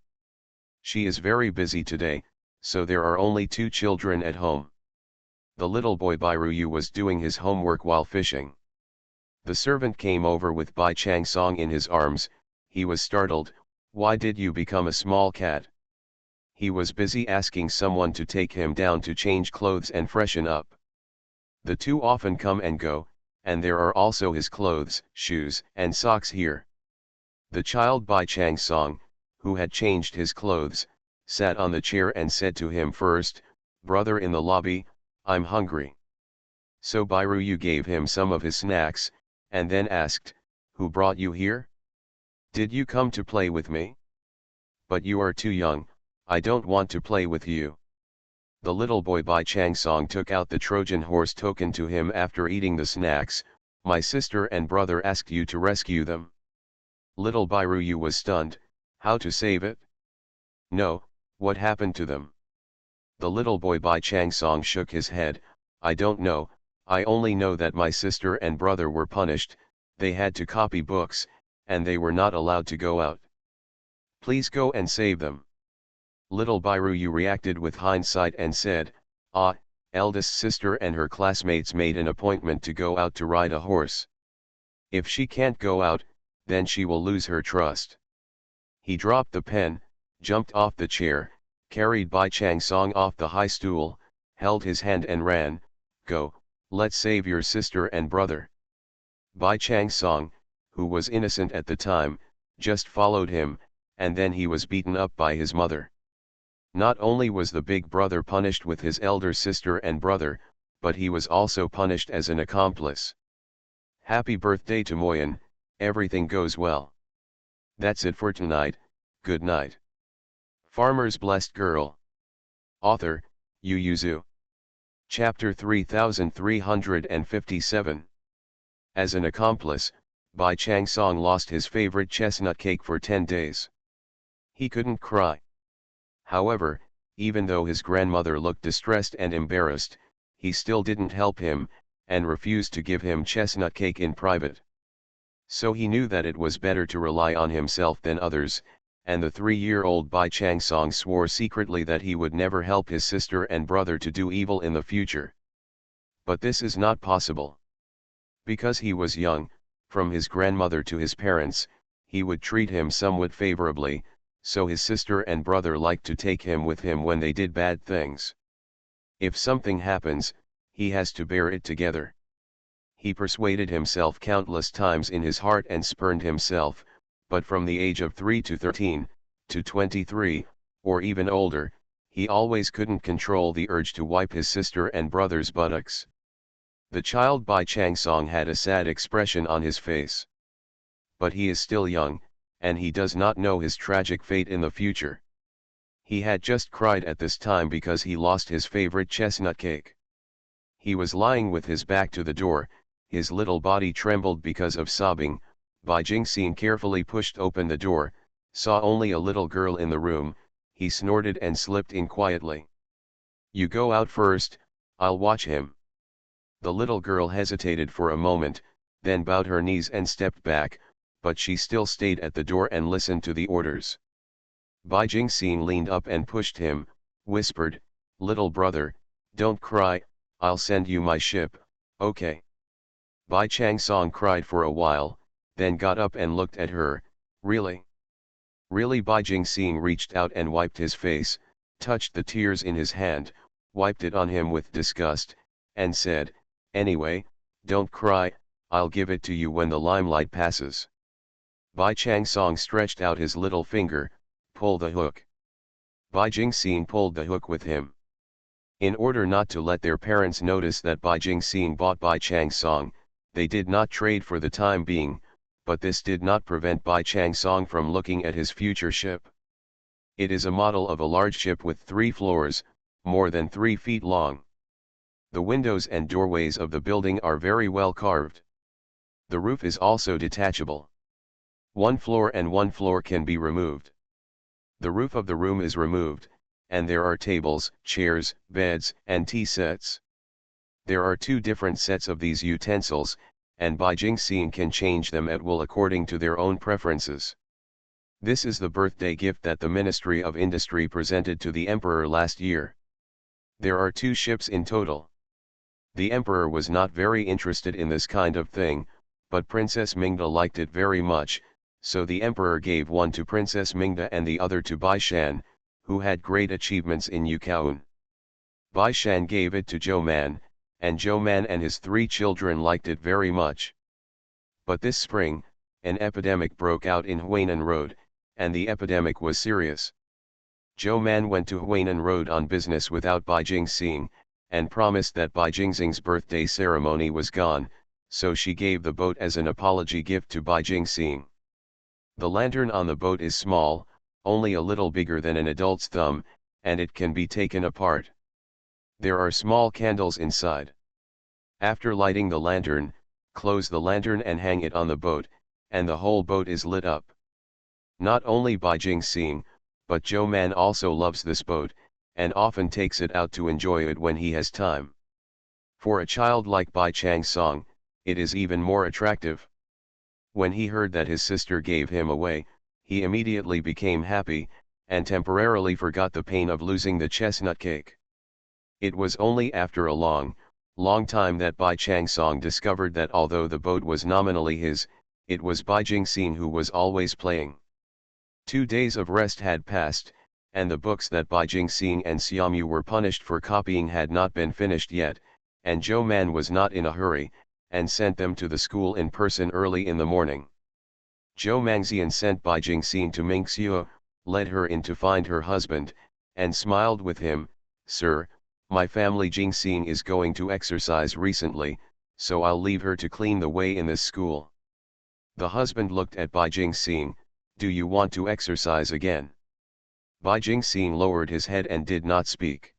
S1: She is very busy today, so there are only two children at home. The little boy Bai Ruyu was doing his homework while fishing. The servant came over with Bai Changsong in his arms. He was startled. "Why did you become a small cat?" He was busy asking someone to take him down to change clothes and freshen up. The two often come and go, and there are also his clothes, shoes, and socks here. The child Bai Changsong, who had changed his clothes, sat on the chair and said to him first, "Brother in the lobby, I'm hungry." So Bai Ruyu gave him some of his snacks, and then asked, "Who brought you here? Did you come to play with me? But you are too young, I don't want to play with you." The little boy Bai Changsong took out the Trojan horse token to him after eating the snacks. "My sister and brother asked you to rescue them." Little Bai Ruyu was stunned. How to save it? No, what happened to them? The little boy Bai Changsong shook his head. "I don't know, I only know that my sister and brother were punished, they had to copy books, and they were not allowed to go out. Please go and save them." Little Bai Ruyu reacted with hindsight and said, "Ah, eldest sister and her classmates made an appointment to go out to ride a horse. If she can't go out, then she will lose her trust." He dropped the pen, jumped off the chair, carried Bai Changsong off the high stool, held his hand and ran. "Go, let's save your sister and brother." Bai Changsong, who was innocent at the time, just followed him, and then he was beaten up by his mother. Not only was the big brother punished with his elder sister and brother, but he was also punished as an accomplice. Happy birthday to Moyen, everything goes well. That's it for tonight, good night. Farmer's Blessed Girl. Author, Yu Yuzu. Chapter 3357. As an accomplice, Bai Changsong lost his favorite chestnut cake for 10 days. He couldn't cry. However, Even though his grandmother looked distressed and embarrassed, he still didn't help him, and refused to give him chestnut cake in private. So he knew that it was better to rely on himself than others, and the 3-year-old Bai Changsong swore secretly that he would never help his sister and brother to do evil in the future. But this is not possible. Because he was young, from his grandmother to his parents, he would treat him somewhat favorably, so his sister and brother liked to take him with him when they did bad things. If something happens, he has to bear it together. He persuaded himself countless times in his heart and spurned himself, but from the age of 3 to 13, to 23, or even older, he always couldn't control the urge to wipe his sister and brother's buttocks. The child Bai Changsong had a sad expression on his face. But he is still young, and he does not know his tragic fate in the future. He had just cried at this time because he lost his favorite chestnut cake. He was lying with his back to the door, his little body trembled because of sobbing. Bai Jingxing carefully pushed open the door, saw only a little girl in the room, he snorted and slipped in quietly. "You go out first, I'll watch him." The little girl hesitated for a moment, then bowed her knees and stepped back, but she still stayed at the door and listened to the orders. Bai Jingxing leaned up and pushed him, whispered, "Little brother, don't cry, I'll send you my ship, okay?" Bai Changsong cried for a while, then got up and looked at her. "Really? Really?" Bai Jingxing reached out and wiped his face, touched the tears in his hand, wiped it on him with disgust, and said, "Anyway, don't cry, I'll give it to you when the limelight passes." Bai Changsong stretched out his little finger, "Pull the hook." Bai Jingxing pulled the hook with him. In order not to let their parents notice that Bai Jingxing bought Bai Changsong, they did not trade for the time being, but this did not prevent Bai Changsong from looking at his future ship. It is a model of a large ship with 3 floors, more than 3 feet long. The windows and doorways of the building are very well carved. The roof is also detachable. One floor can be removed. The roof of the room is removed, and there are tables, chairs, beds, and tea sets. There are 2 different sets of these utensils, and Bai Jingxing can change them at will according to their own preferences. This is the birthday gift that the Ministry of Industry presented to the Emperor last year. There are 2 ships in total. The Emperor was not very interested in this kind of thing, but Princess Mingda liked it very much, so the Emperor gave one to Princess Mingda and the other to Bai Shan, who had great achievements in Yukaun. Bai Shan gave it to Zhou Man, and Zhou Man and his 3 children liked it very much. But this spring, an epidemic broke out in Huainan Road, and the epidemic was serious. Zhou Man went to Huainan Road on business without Bai Jingxing, and promised that Bai Jingxing's birthday ceremony was gone, so she gave the boat as an apology gift to Bai Jingxing. The lantern on the boat is small, only a little bigger than an adult's thumb, and it can be taken apart. There are small candles inside. After lighting the lantern, close the lantern and hang it on the boat, and the whole boat is lit up. Not only Bai Jingxing, but Zhou Man also loves this boat, and often takes it out to enjoy it when he has time. For a child like Bai Changsong, it is even more attractive. When he heard that his sister gave him away, he immediately became happy, and temporarily forgot the pain of losing the chestnut cake. It was only after a long time that Bai Changsong discovered that although the boat was nominally his, it was Bai Jingxing who was always playing. 2 days of rest had passed, and the books that Bai Jingxing and Xiaomu were punished for copying had not been finished yet, and Zhou Man was not in a hurry, and sent them to the school in person early in the morning. Zhou Mangxian sent Bai Jingxing to Mingxiu, led her in to find her husband, and smiled with him, "Sir, my family Jingxing is going to exercise recently, so I'll leave her to clean the way in this school." The husband looked at Bai Jingxing, "Do you want to exercise again?" Bai Jingxing lowered his head and did not speak.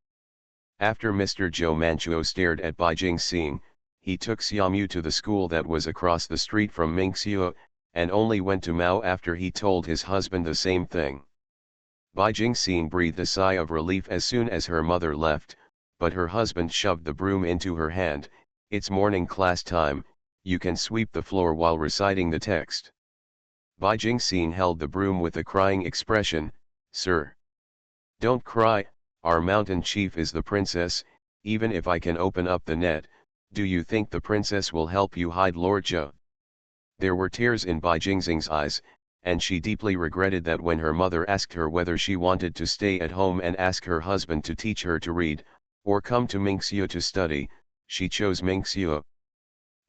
S1: After Mr. Zhou Manchuo stared at Bai Jingxing, he took Xiaomu to the school that was across the street from Mingxiu, and only went to Mao after he told his husband the same thing. Bai Jingxing breathed a sigh of relief as soon as her mother left, but her husband shoved the broom into her hand. It's morning class time, you can sweep the floor while reciting the text. Bai Jingxing held the broom with a crying expression. Sir, don't cry, our mountain chief is the princess. Even if I can open up the net, do you think the princess will help you hide Lord Zhou? There were tears in Bai Jingxing's eyes, and she deeply regretted that when her mother asked her whether she wanted to stay at home and ask her husband to teach her to read, or come to Mingxiu to study, she chose Mingxiu.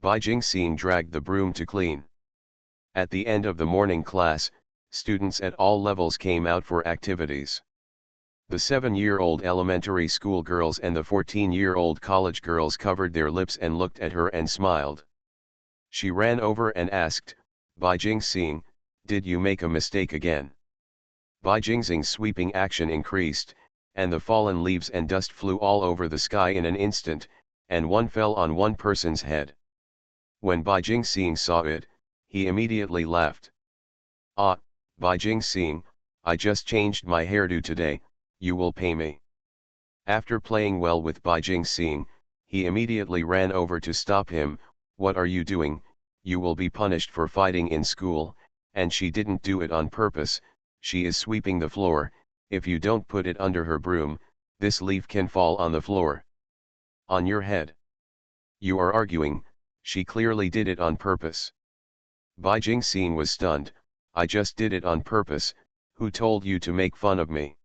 S1: Bai Jingxing dragged the broom to clean. At the end of the morning class, students at all levels came out for activities. The 7-year-old elementary school girls and the 14-year-old college girls covered their lips and looked at her and smiled. She ran over and asked, Bai Jingxing, did you make a mistake again? Bai Jingxing's sweeping action increased, and the fallen leaves and dust flew all over the sky in an instant, and one fell on one person's head. When Bai Jingxing saw it, he immediately laughed. Ah, Bai Jingxing, I just changed my hairdo today, you will pay me. After playing well with Bai Jingxing, he immediately ran over to stop him. What are you doing? You will be punished for fighting in school, and she didn't do it on purpose, she is sweeping the floor. If you don't put it under her broom, this leaf can fall on the floor. On your head. You are arguing, she clearly did it on purpose. Bai Jingxing was stunned. I just did it on purpose, who told you to make fun of me?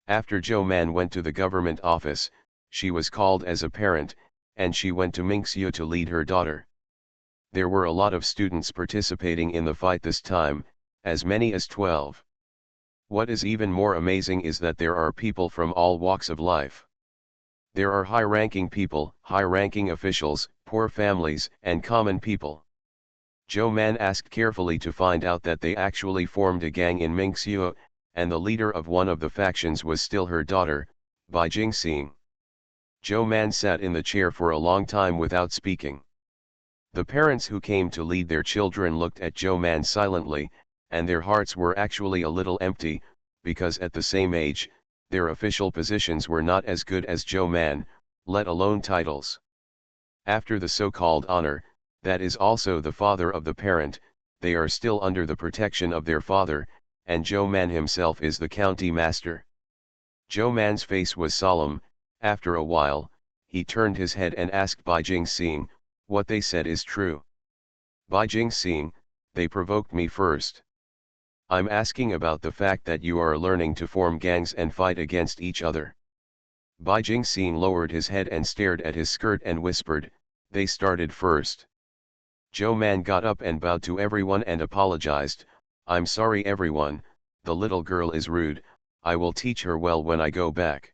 S1: After Zhou Man went to the government office, she was called as a parent, and she went to Mingxiu to lead her daughter. There were a lot of students participating in the fight this time, as many as 12. What is even more amazing is that there are people from all walks of life. There are high-ranking people, high-ranking officials, poor families, and common people. Zhou Man asked carefully to find out that they actually formed a gang in Mingxiu, and the leader of one of the factions was still her daughter, Bai Jingxing. Zhou Man sat in the chair for a long time without speaking. The parents who came to lead their children looked at Zhou Man silently, and their hearts were actually a little empty, because at the same age, their official positions were not as good as Zhou Man, let alone titles. After the so-called honor, that is also the father of the parent, they are still under the protection of their father, and Zhou Man himself is the county master. Zhou Man's face was solemn. After a while, he turned his head and asked Bai Jingxing, what they said is true. Bai Jingxing, they provoked me first. I'm asking about the fact that you are learning to form gangs and fight against each other. Bai Jingxing lowered his head and stared at his skirt and whispered, they started first. Zhou Man got up and bowed to everyone and apologized, I'm sorry everyone, the little girl is rude, I will teach her well when I go back.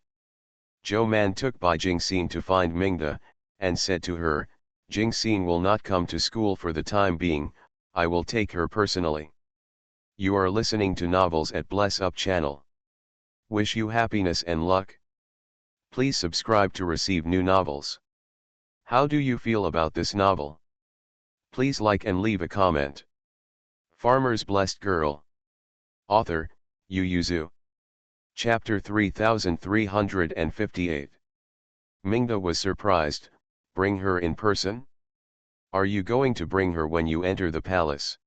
S1: Zhou Man took Bai Jingxing to find Mingda, and said to her, Jingxing will not come to school for the time being, I will take her personally. You are listening to Novels at Bless Up channel. Wish you happiness and luck. Please subscribe to receive new novels. How do you feel about this novel? Please like and leave a comment. Farmer's Blessed Girl. Author, Yu Yuzu. Chapter 3358. Mingda was surprised, bring her in person? Are you going to bring her when you enter the palace?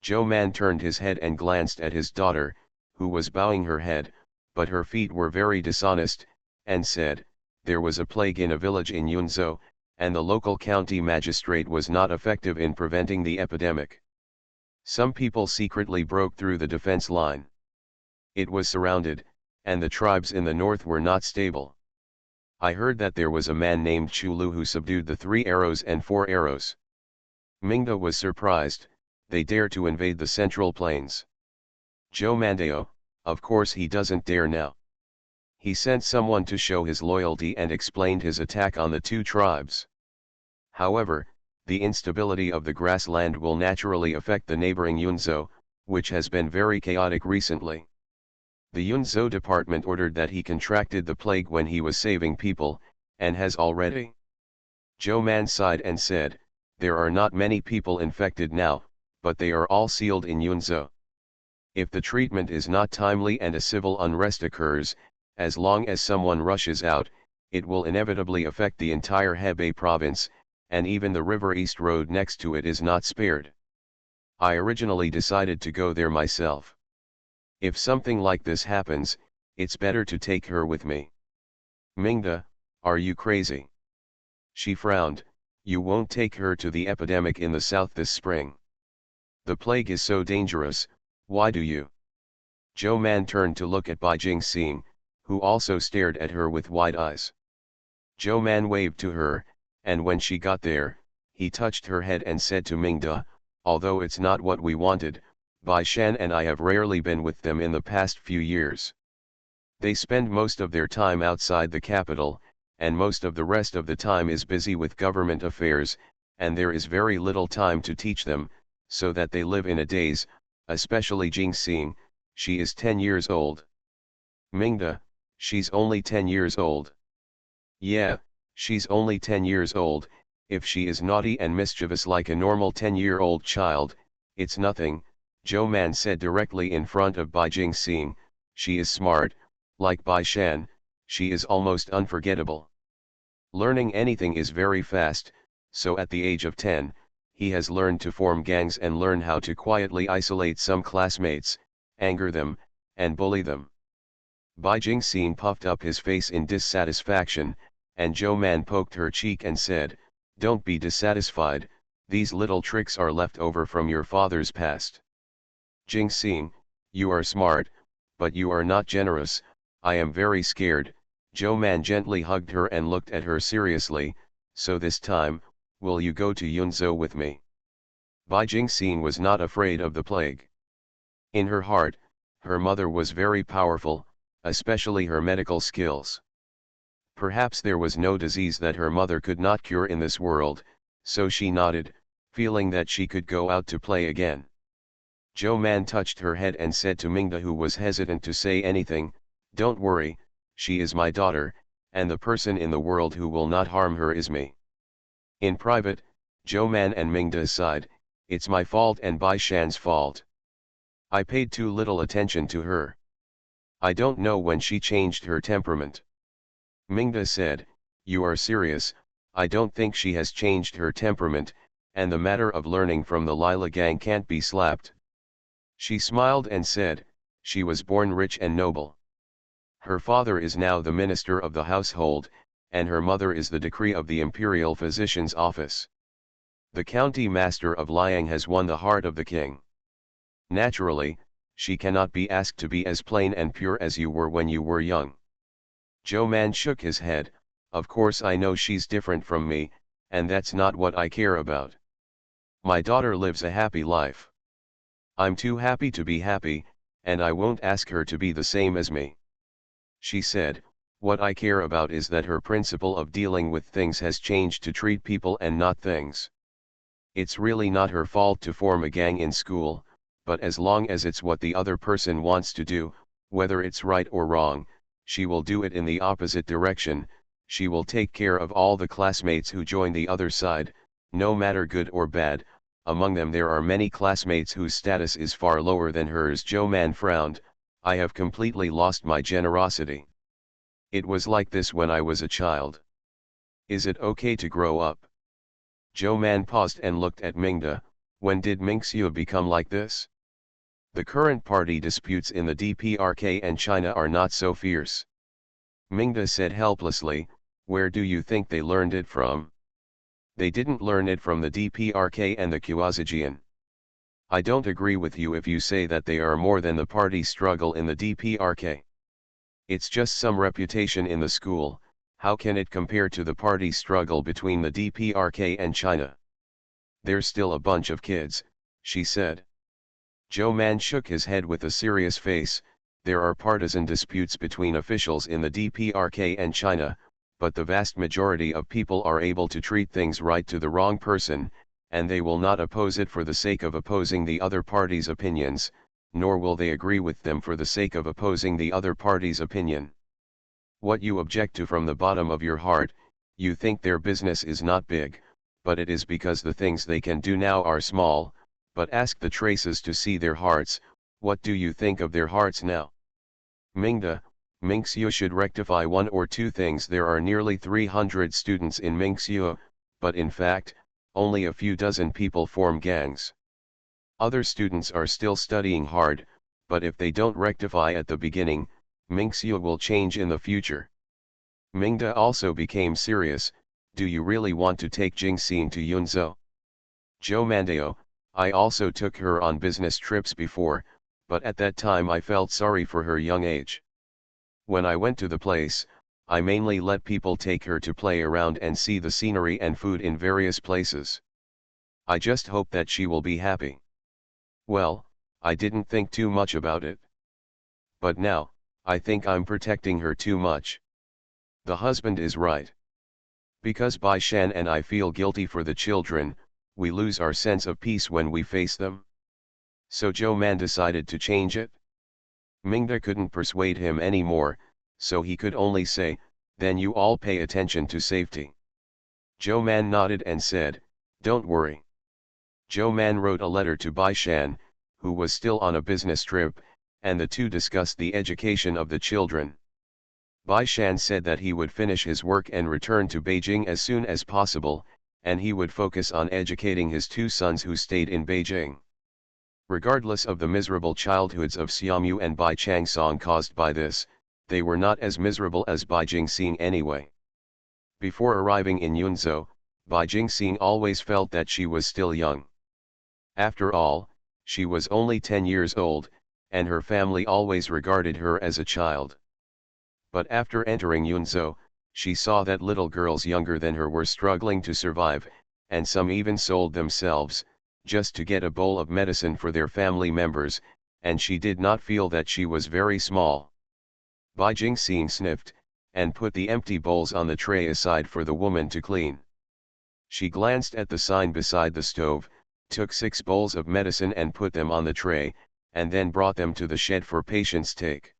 S1: Zhou Man turned his head and glanced at his daughter, who was bowing her head, but her feet were very dishonest, and said, there was a plague in a village in Yunzhou, and the local county magistrate was not effective in preventing the epidemic. Some people secretly broke through the defense line. It was surrounded, and the tribes in the north were not stable. I heard that there was a man named Chulu who subdued the 3 arrows and 4 arrows. Mingda was surprised, they dare to invade the central plains. Zhou Mandao, of course he doesn't dare now. He sent someone to show his loyalty and explained his attack on the 2 tribes. However, the instability of the grassland will naturally affect the neighboring Yunzhou, which has been very chaotic recently. The Yunzhou department ordered that he contracted the plague when he was saving people, and has already. Zhou Man sighed and said, there are not many people infected now, but they are all sealed in Yunzhou. If the treatment is not timely and a civil unrest occurs, as long as someone rushes out, it will inevitably affect the entire Hebei province, and even the River East Road next to it is not spared. I originally decided to go there myself. If something like this happens, it's better to take her with me. Mingda, are you crazy? She frowned. You won't take her to the epidemic in the south this spring. The plague is so dangerous, why do you? Zhou Man turned to look at Bai Jingxing, who also stared at her with wide eyes. Zhou Man waved to her, and when she got there, he touched her head and said to Mingda, although it's not what we wanted, Bai Shan and I have rarely been with them in the past few years. They spend most of their time outside the capital, and most of the rest of the time is busy with government affairs, and there is very little time to teach them, so that they live in a daze, especially Jingxing, she is 10 years old. Mingda, she's only 10 years old. Yeah, she's only 10 years old. If she is naughty and mischievous like a normal 10-year-old child, it's nothing, Zhou Man said directly in front of Bai Jingxing. She is smart, like Bai Shan, she is almost unforgettable. Learning anything is very fast, so at the age of 10, he has learned to form gangs and learn how to quietly isolate some classmates, anger them, and bully them. Bai Jingxing puffed up his face in dissatisfaction, and Zhou Man poked her cheek and said, don't be dissatisfied, these little tricks are left over from your father's past. Jingxing, you are smart, but you are not generous. I am very scared. Zhou Man gently hugged her and looked at her seriously, so this time, will you go to Yunzhou with me? Bai Jingxing was not afraid of the plague. In her heart, her mother was very powerful, especially her medical skills. Perhaps there was no disease that her mother could not cure in this world, so she nodded, feeling that she could go out to play again. Zhou Man touched her head and said to Mingda, who was hesitant to say anything, don't worry, she is my daughter, and the person in the world who will not harm her is me. In private, Zhou Man and Mingda sighed, it's my fault and Bai Shan's fault. I paid too little attention to her. I don't know when she changed her temperament. Mingda said, you are serious, I don't think she has changed her temperament, and the matter of learning from the Lila gang can't be slapped. She smiled and said, she was born rich and noble. Her father is now the minister of the household, and her mother is the decree of the imperial physician's office. The county master of Liang has won the heart of the king. Naturally, she cannot be asked to be as plain and pure as you were when you were young. Zhou Man shook his head, of course I know she's different from me, and that's not what I care about. My daughter lives a happy life. I'm too happy to be happy, and I won't ask her to be the same as me. She said, what I care about is that her principle of dealing with things has changed to treat people and not things. It's really not her fault to form a gang in school, but as long as it's what the other person wants to do, whether it's right or wrong, she will do it in the opposite direction. She will take care of all the classmates who join the other side, no matter good or bad. Among them there are many classmates whose status is far lower than hers. Zhou Man frowned, I have completely lost my generosity. It was like this when I was a child. Is it okay to grow up? Zhou Man paused and looked at Mingda, when did Mingxia become like this? The current party disputes in the DPRK and China are not so fierce. Mingda said helplessly, where do you think they learned it from? They didn't learn it from the DPRK and the Quazijian. I don't agree with you if you say that they are more than the party struggle in the DPRK. It's just some reputation in the school, how can it compare to the party struggle between the DPRK and China? They're still a bunch of kids, she said. Zhou Man shook his head with a serious face, there are partisan disputes between officials in the DPRK and China, but the vast majority of people are able to treat things right to the wrong person, and they will not oppose it for the sake of opposing the other party's opinions, nor will they agree with them for the sake of opposing the other party's opinion. What you object to from the bottom of your heart, you think their business is not big, but it is because the things they can do now are small, but ask the traces to see their hearts, What do you think of their hearts now? Mingda, Mingxiu should rectify one or two things. There are nearly 300 students in Mingxiu, but in fact, only a few dozen people form gangs. Other students are still studying hard, but if they don't rectify at the beginning, Mingxiu will change in the future. Mingda also became serious. Do you really want to take Jingxing to Yunzhou? Zhou Mandao, I also took her on business trips before, but at that time I felt sorry for her young age. When I went to the place, I mainly let people take her to play around and see the scenery and food in various places. I just hope that she will be happy. Well, I didn't think too much about it. But now, I think I'm protecting her too much. The husband is right. Because Bai Shan and I feel guilty for the children, we lose our sense of peace when we face them. So Zhou Man decided to change it. Mingda couldn't persuade him anymore, so he could only say, then you all pay attention to safety. Zhou Man nodded and said, don't worry. Zhou Man wrote a letter to Bai Shan, who was still on a business trip, and the two discussed the education of the children. Bai Shan said that he would finish his work and return to Beijing as soon as possible, and he would focus on educating his two sons who stayed in Beijing. Regardless of the miserable childhoods of Xiaomu and Bai Changsong caused by this, they were not as miserable as Bai Jingxing anyway. Before arriving in Yunzhou, Bai Jingxing always felt that she was still young. After all, she was only 10 years old, and her family always regarded her as a child. But after entering Yunzhou, she saw that little girls younger than her were struggling to survive, and some even sold themselves, just to get a bowl of medicine for their family members, and she did not feel that she was very small. Bai Jingxing sniffed, and put the empty bowls on the tray aside for the woman to clean. She glanced at the sign beside the stove, took 6 bowls of medicine and put them on the tray, and then brought them to the shed for patients' take.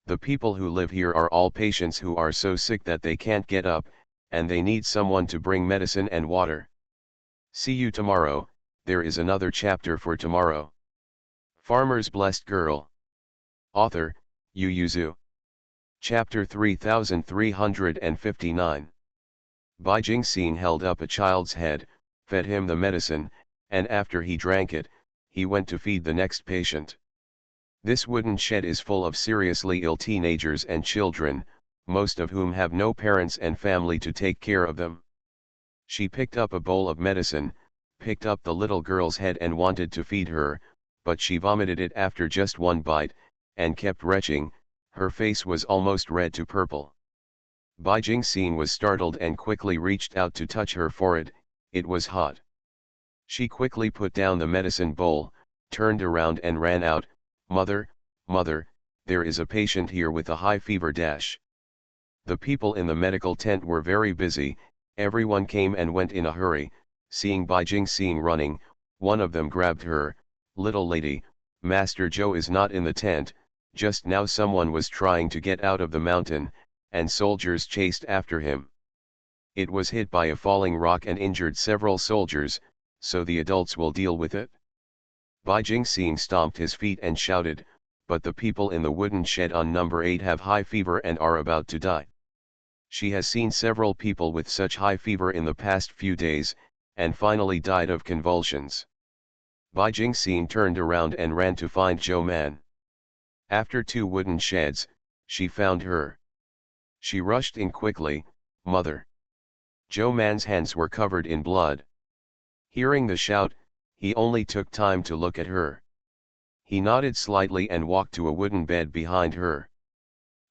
S1: The people who live here are all patients who are so sick that they can't get up, and they need someone to bring medicine and water. See you tomorrow. There is another chapter for tomorrow. Farmer's Blessed Girl. Author, Yu Yuzu. Chapter 3359. Bai Jingxing held up a child's head, fed him the medicine, and after he drank it, he went to feed the next patient. This wooden shed is full of seriously ill teenagers and children, most of whom have no parents and family to take care of them. She picked up a bowl of medicine, picked up the little girl's head and wanted to feed her, but she vomited it after just one bite, and kept retching. Her face was almost red to purple. Bai Jingxing was startled and quickly reached out to touch her forehead. It was hot. She quickly put down the medicine bowl, turned around and ran out. Mother, mother, there is a patient here with a high fever dash. The people in the medical tent were very busy, everyone came and went in a hurry. Seeing Bai Jingxing running, one of them grabbed her. Little lady, Master Zhou is not in the tent. Just now someone was trying to get out of the mountain, and soldiers chased after him. It was hit by a falling rock and injured several soldiers, so the adults will deal with it. Bai Jingxing stomped his feet and shouted, but the people in the wooden shed on number 8 have high fever and are about to die. She has seen several people with such high fever in the past few days, and finally died of convulsions. Bai Jingxing turned around and ran to find Zhou Man. After 2 wooden sheds, she found her. She rushed in quickly. Mother. Zhou Man's hands were covered in blood. Hearing the shout, he only took time to look at her. He nodded slightly and walked to a wooden bed behind her.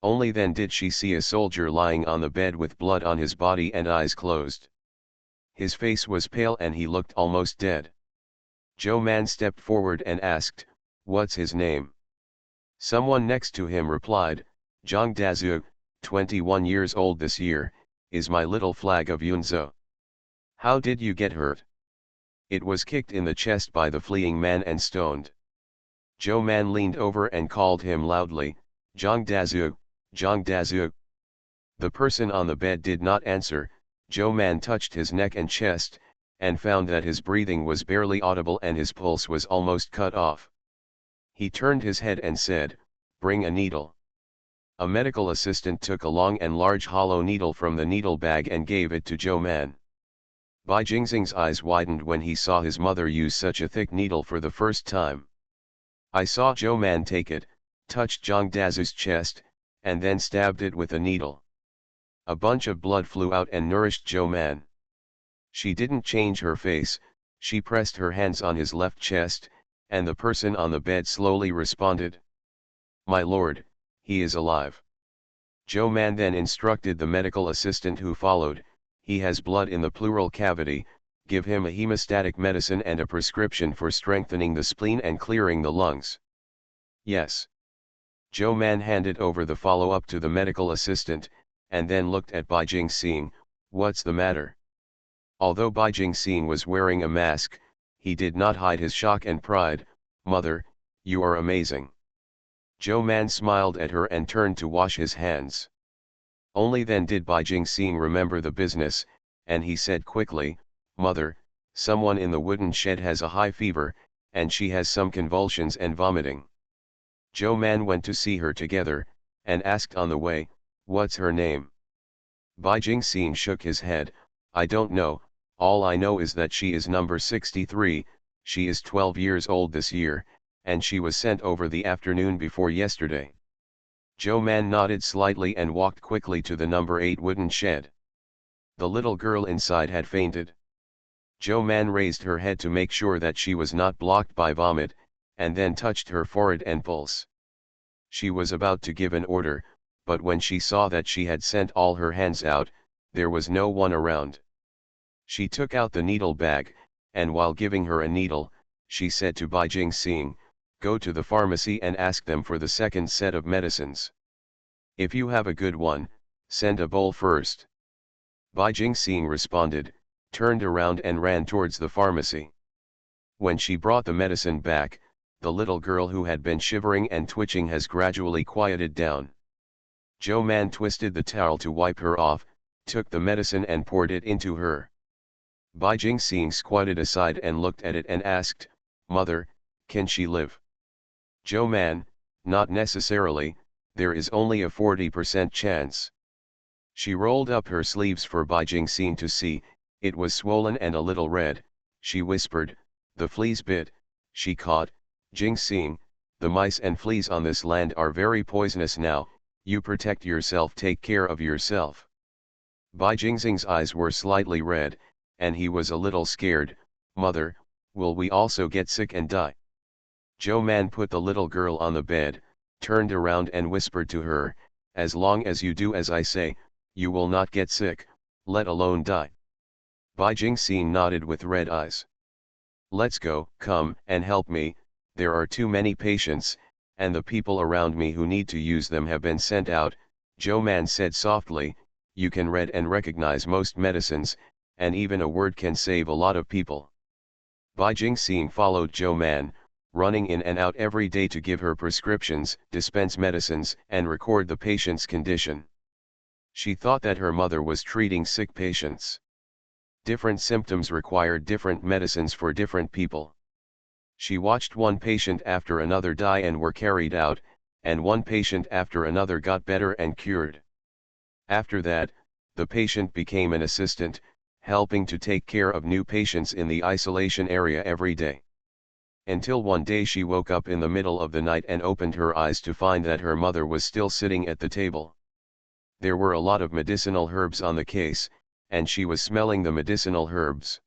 S1: Only then did she see a soldier lying on the bed with blood on his body and eyes closed. His face was pale and he looked almost dead. Zhou Man stepped forward and asked, "What's his name?" Someone next to him replied, "Zhang Dazu, 21 years old this year, is my little flag of Yunzhou. How did you get hurt?" It was kicked in the chest by the fleeing man and stoned. Zhou Man leaned over and called him loudly, "Zhang Dazu, Zhang Dazu." The person on the bed did not answer. Zhou Man touched his neck and chest, and found that his breathing was barely audible and his pulse was almost cut off. He turned his head and said, "Bring a needle." A medical assistant took a long and large hollow needle from the needle bag and gave it to Zhou Man. Bai Jingxing's eyes widened when he saw his mother use such a thick needle for the first time. I saw Zhou Man take it, touched Zhang Dazu's chest, and then stabbed it with a needle. A bunch of blood flew out and nourished Zhou Man. She didn't change her face, she pressed her hands on his left chest, and the person on the bed slowly responded. "My lord, he is alive." Zhou Man then instructed the medical assistant who followed, "He has blood in the pleural cavity, give him a hemostatic medicine and a prescription for strengthening the spleen and clearing the lungs." "Yes." Zhou Man handed over the follow-up to the medical assistant, and then looked at Bai Jingxing. "What's the matter?" Although Bai Jingxing was wearing a mask, he did not hide his shock and pride. "Mother, you are amazing." Zhou Man smiled at her and turned to wash his hands. Only then did Bai Jingxing remember the business, and he said quickly, "Mother, someone in the wooden shed has a high fever, and she has some convulsions and vomiting." Zhou Man went to see her together, and asked on the way, "What's her name?" Bai Jingxing shook his head, "I don't know, all I know is that she is number 63, she is 12 years old this year, and she was sent over the afternoon before yesterday." Zhou Man nodded slightly and walked quickly to the number 8 wooden shed. The little girl inside had fainted. Zhou Man raised her head to make sure that she was not blocked by vomit, and then touched her forehead and pulse. She was about to give an order, but when she saw that she had sent all her hands out, there was no one around. She took out the needle bag, and while giving her a needle, she said to Bai Jingxing, "Go to the pharmacy and ask them for the second set of medicines. If you have a good one, send a bowl first." Bai Jingxing responded, turned around and ran towards the pharmacy. When she brought the medicine back, the little girl who had been shivering and twitching has gradually quieted down. Zhou Man twisted the towel to wipe her off, took the medicine and poured it into her. Bai Jingxing squatted aside and looked at it and asked, "Mother, can she live?" Zhou Man, "Not necessarily, there is only a 40% chance." She rolled up her sleeves for Bai Jingxing to see, it was swollen and a little red. She whispered, "The fleas bit, she caught, Jingxing, the mice and fleas on this land are very poisonous now, you protect yourself, take care of yourself." Bai Jingxing's eyes were slightly red, and he was a little scared. "Mother, will we also get sick and die?" Zhou Man put the little girl on the bed, turned around and whispered to her, "As long as you do as I say, you will not get sick, let alone die." Bai Jingxing nodded with red eyes. "Let's go, come and help me, there are too many patients, and the people around me who need to use them have been sent out." Zhou Man said softly, "You can read and recognize most medicines, and even a word can save a lot of people." Bai Jingxing followed Zhou Man, running in and out every day to give her prescriptions, dispense medicines, and record the patient's condition. She thought that her mother was treating sick patients. Different symptoms required different medicines for different people. She watched one patient after another die and were carried out, and one patient after another got better and cured. After that, the patient became an assistant, helping to take care of new patients in the isolation area every day. Until one day she woke up in the middle of the night and opened her eyes to find that her mother was still sitting at the table. There were a lot of medicinal herbs on the case, and she was smelling the medicinal herbs.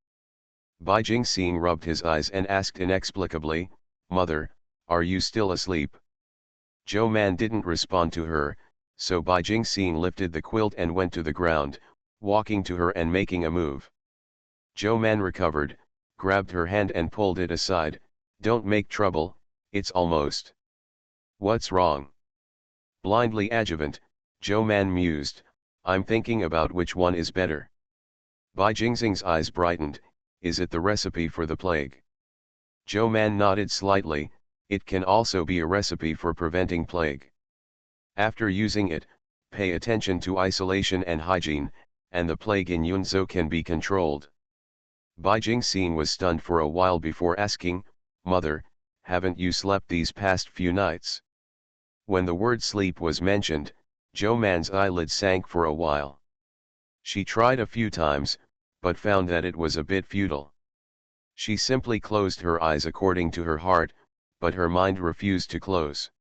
S1: Bai Jingxing rubbed his eyes and asked inexplicably, "Mother, are you still asleep?" Zhou Man didn't respond to her, so Bai Jingxing lifted the quilt and went to the ground, walking to her and making a move. Zhou Man recovered, grabbed her hand and pulled it aside. "Don't make trouble, it's almost." "What's wrong?" Blindly adjuvant, Zhou Man mused, "I'm thinking about which one is better." Bai Jingxing's eyes brightened, "Is it the recipe for the plague?" Zhou Man nodded slightly, "It can also be a recipe for preventing plague. After using it, pay attention to isolation and hygiene, and the plague in Yunzhou can be controlled." Bai Jingxing was stunned for a while before asking, "Mother, haven't you slept these past few nights? When the word sleep was mentioned, Jo-man's eyelids sank for a while. She tried a few times, but found that it was a bit futile. She simply closed her eyes according to her heart, but her mind refused to close.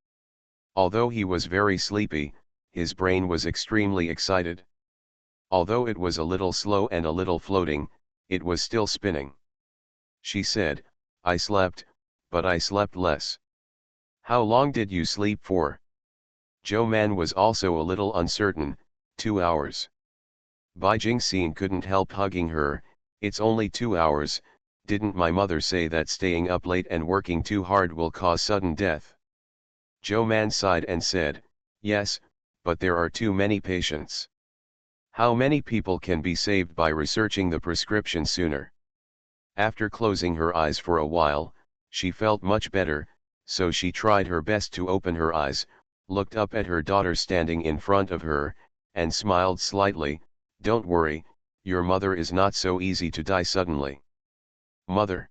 S1: Although he was very sleepy, his brain was extremely excited. Although it was a little slow and a little floating, it was still spinning. She said, I slept, but I slept less. How long did you sleep for? Jo-man was also a little uncertain, 2 hours. Bai Jingxian couldn't help hugging her, it's only 2 hours, didn't my mother say that staying up late and working too hard will cause sudden death? Jo-man sighed and said, yes, but there are too many patients. How many people can be saved by researching the prescription sooner? After closing her eyes for a while, she felt much better, so she tried her best to open her eyes, looked up at her daughter standing in front of her, and smiled slightly. Don't worry, your mother is not so easy to die suddenly. Mother.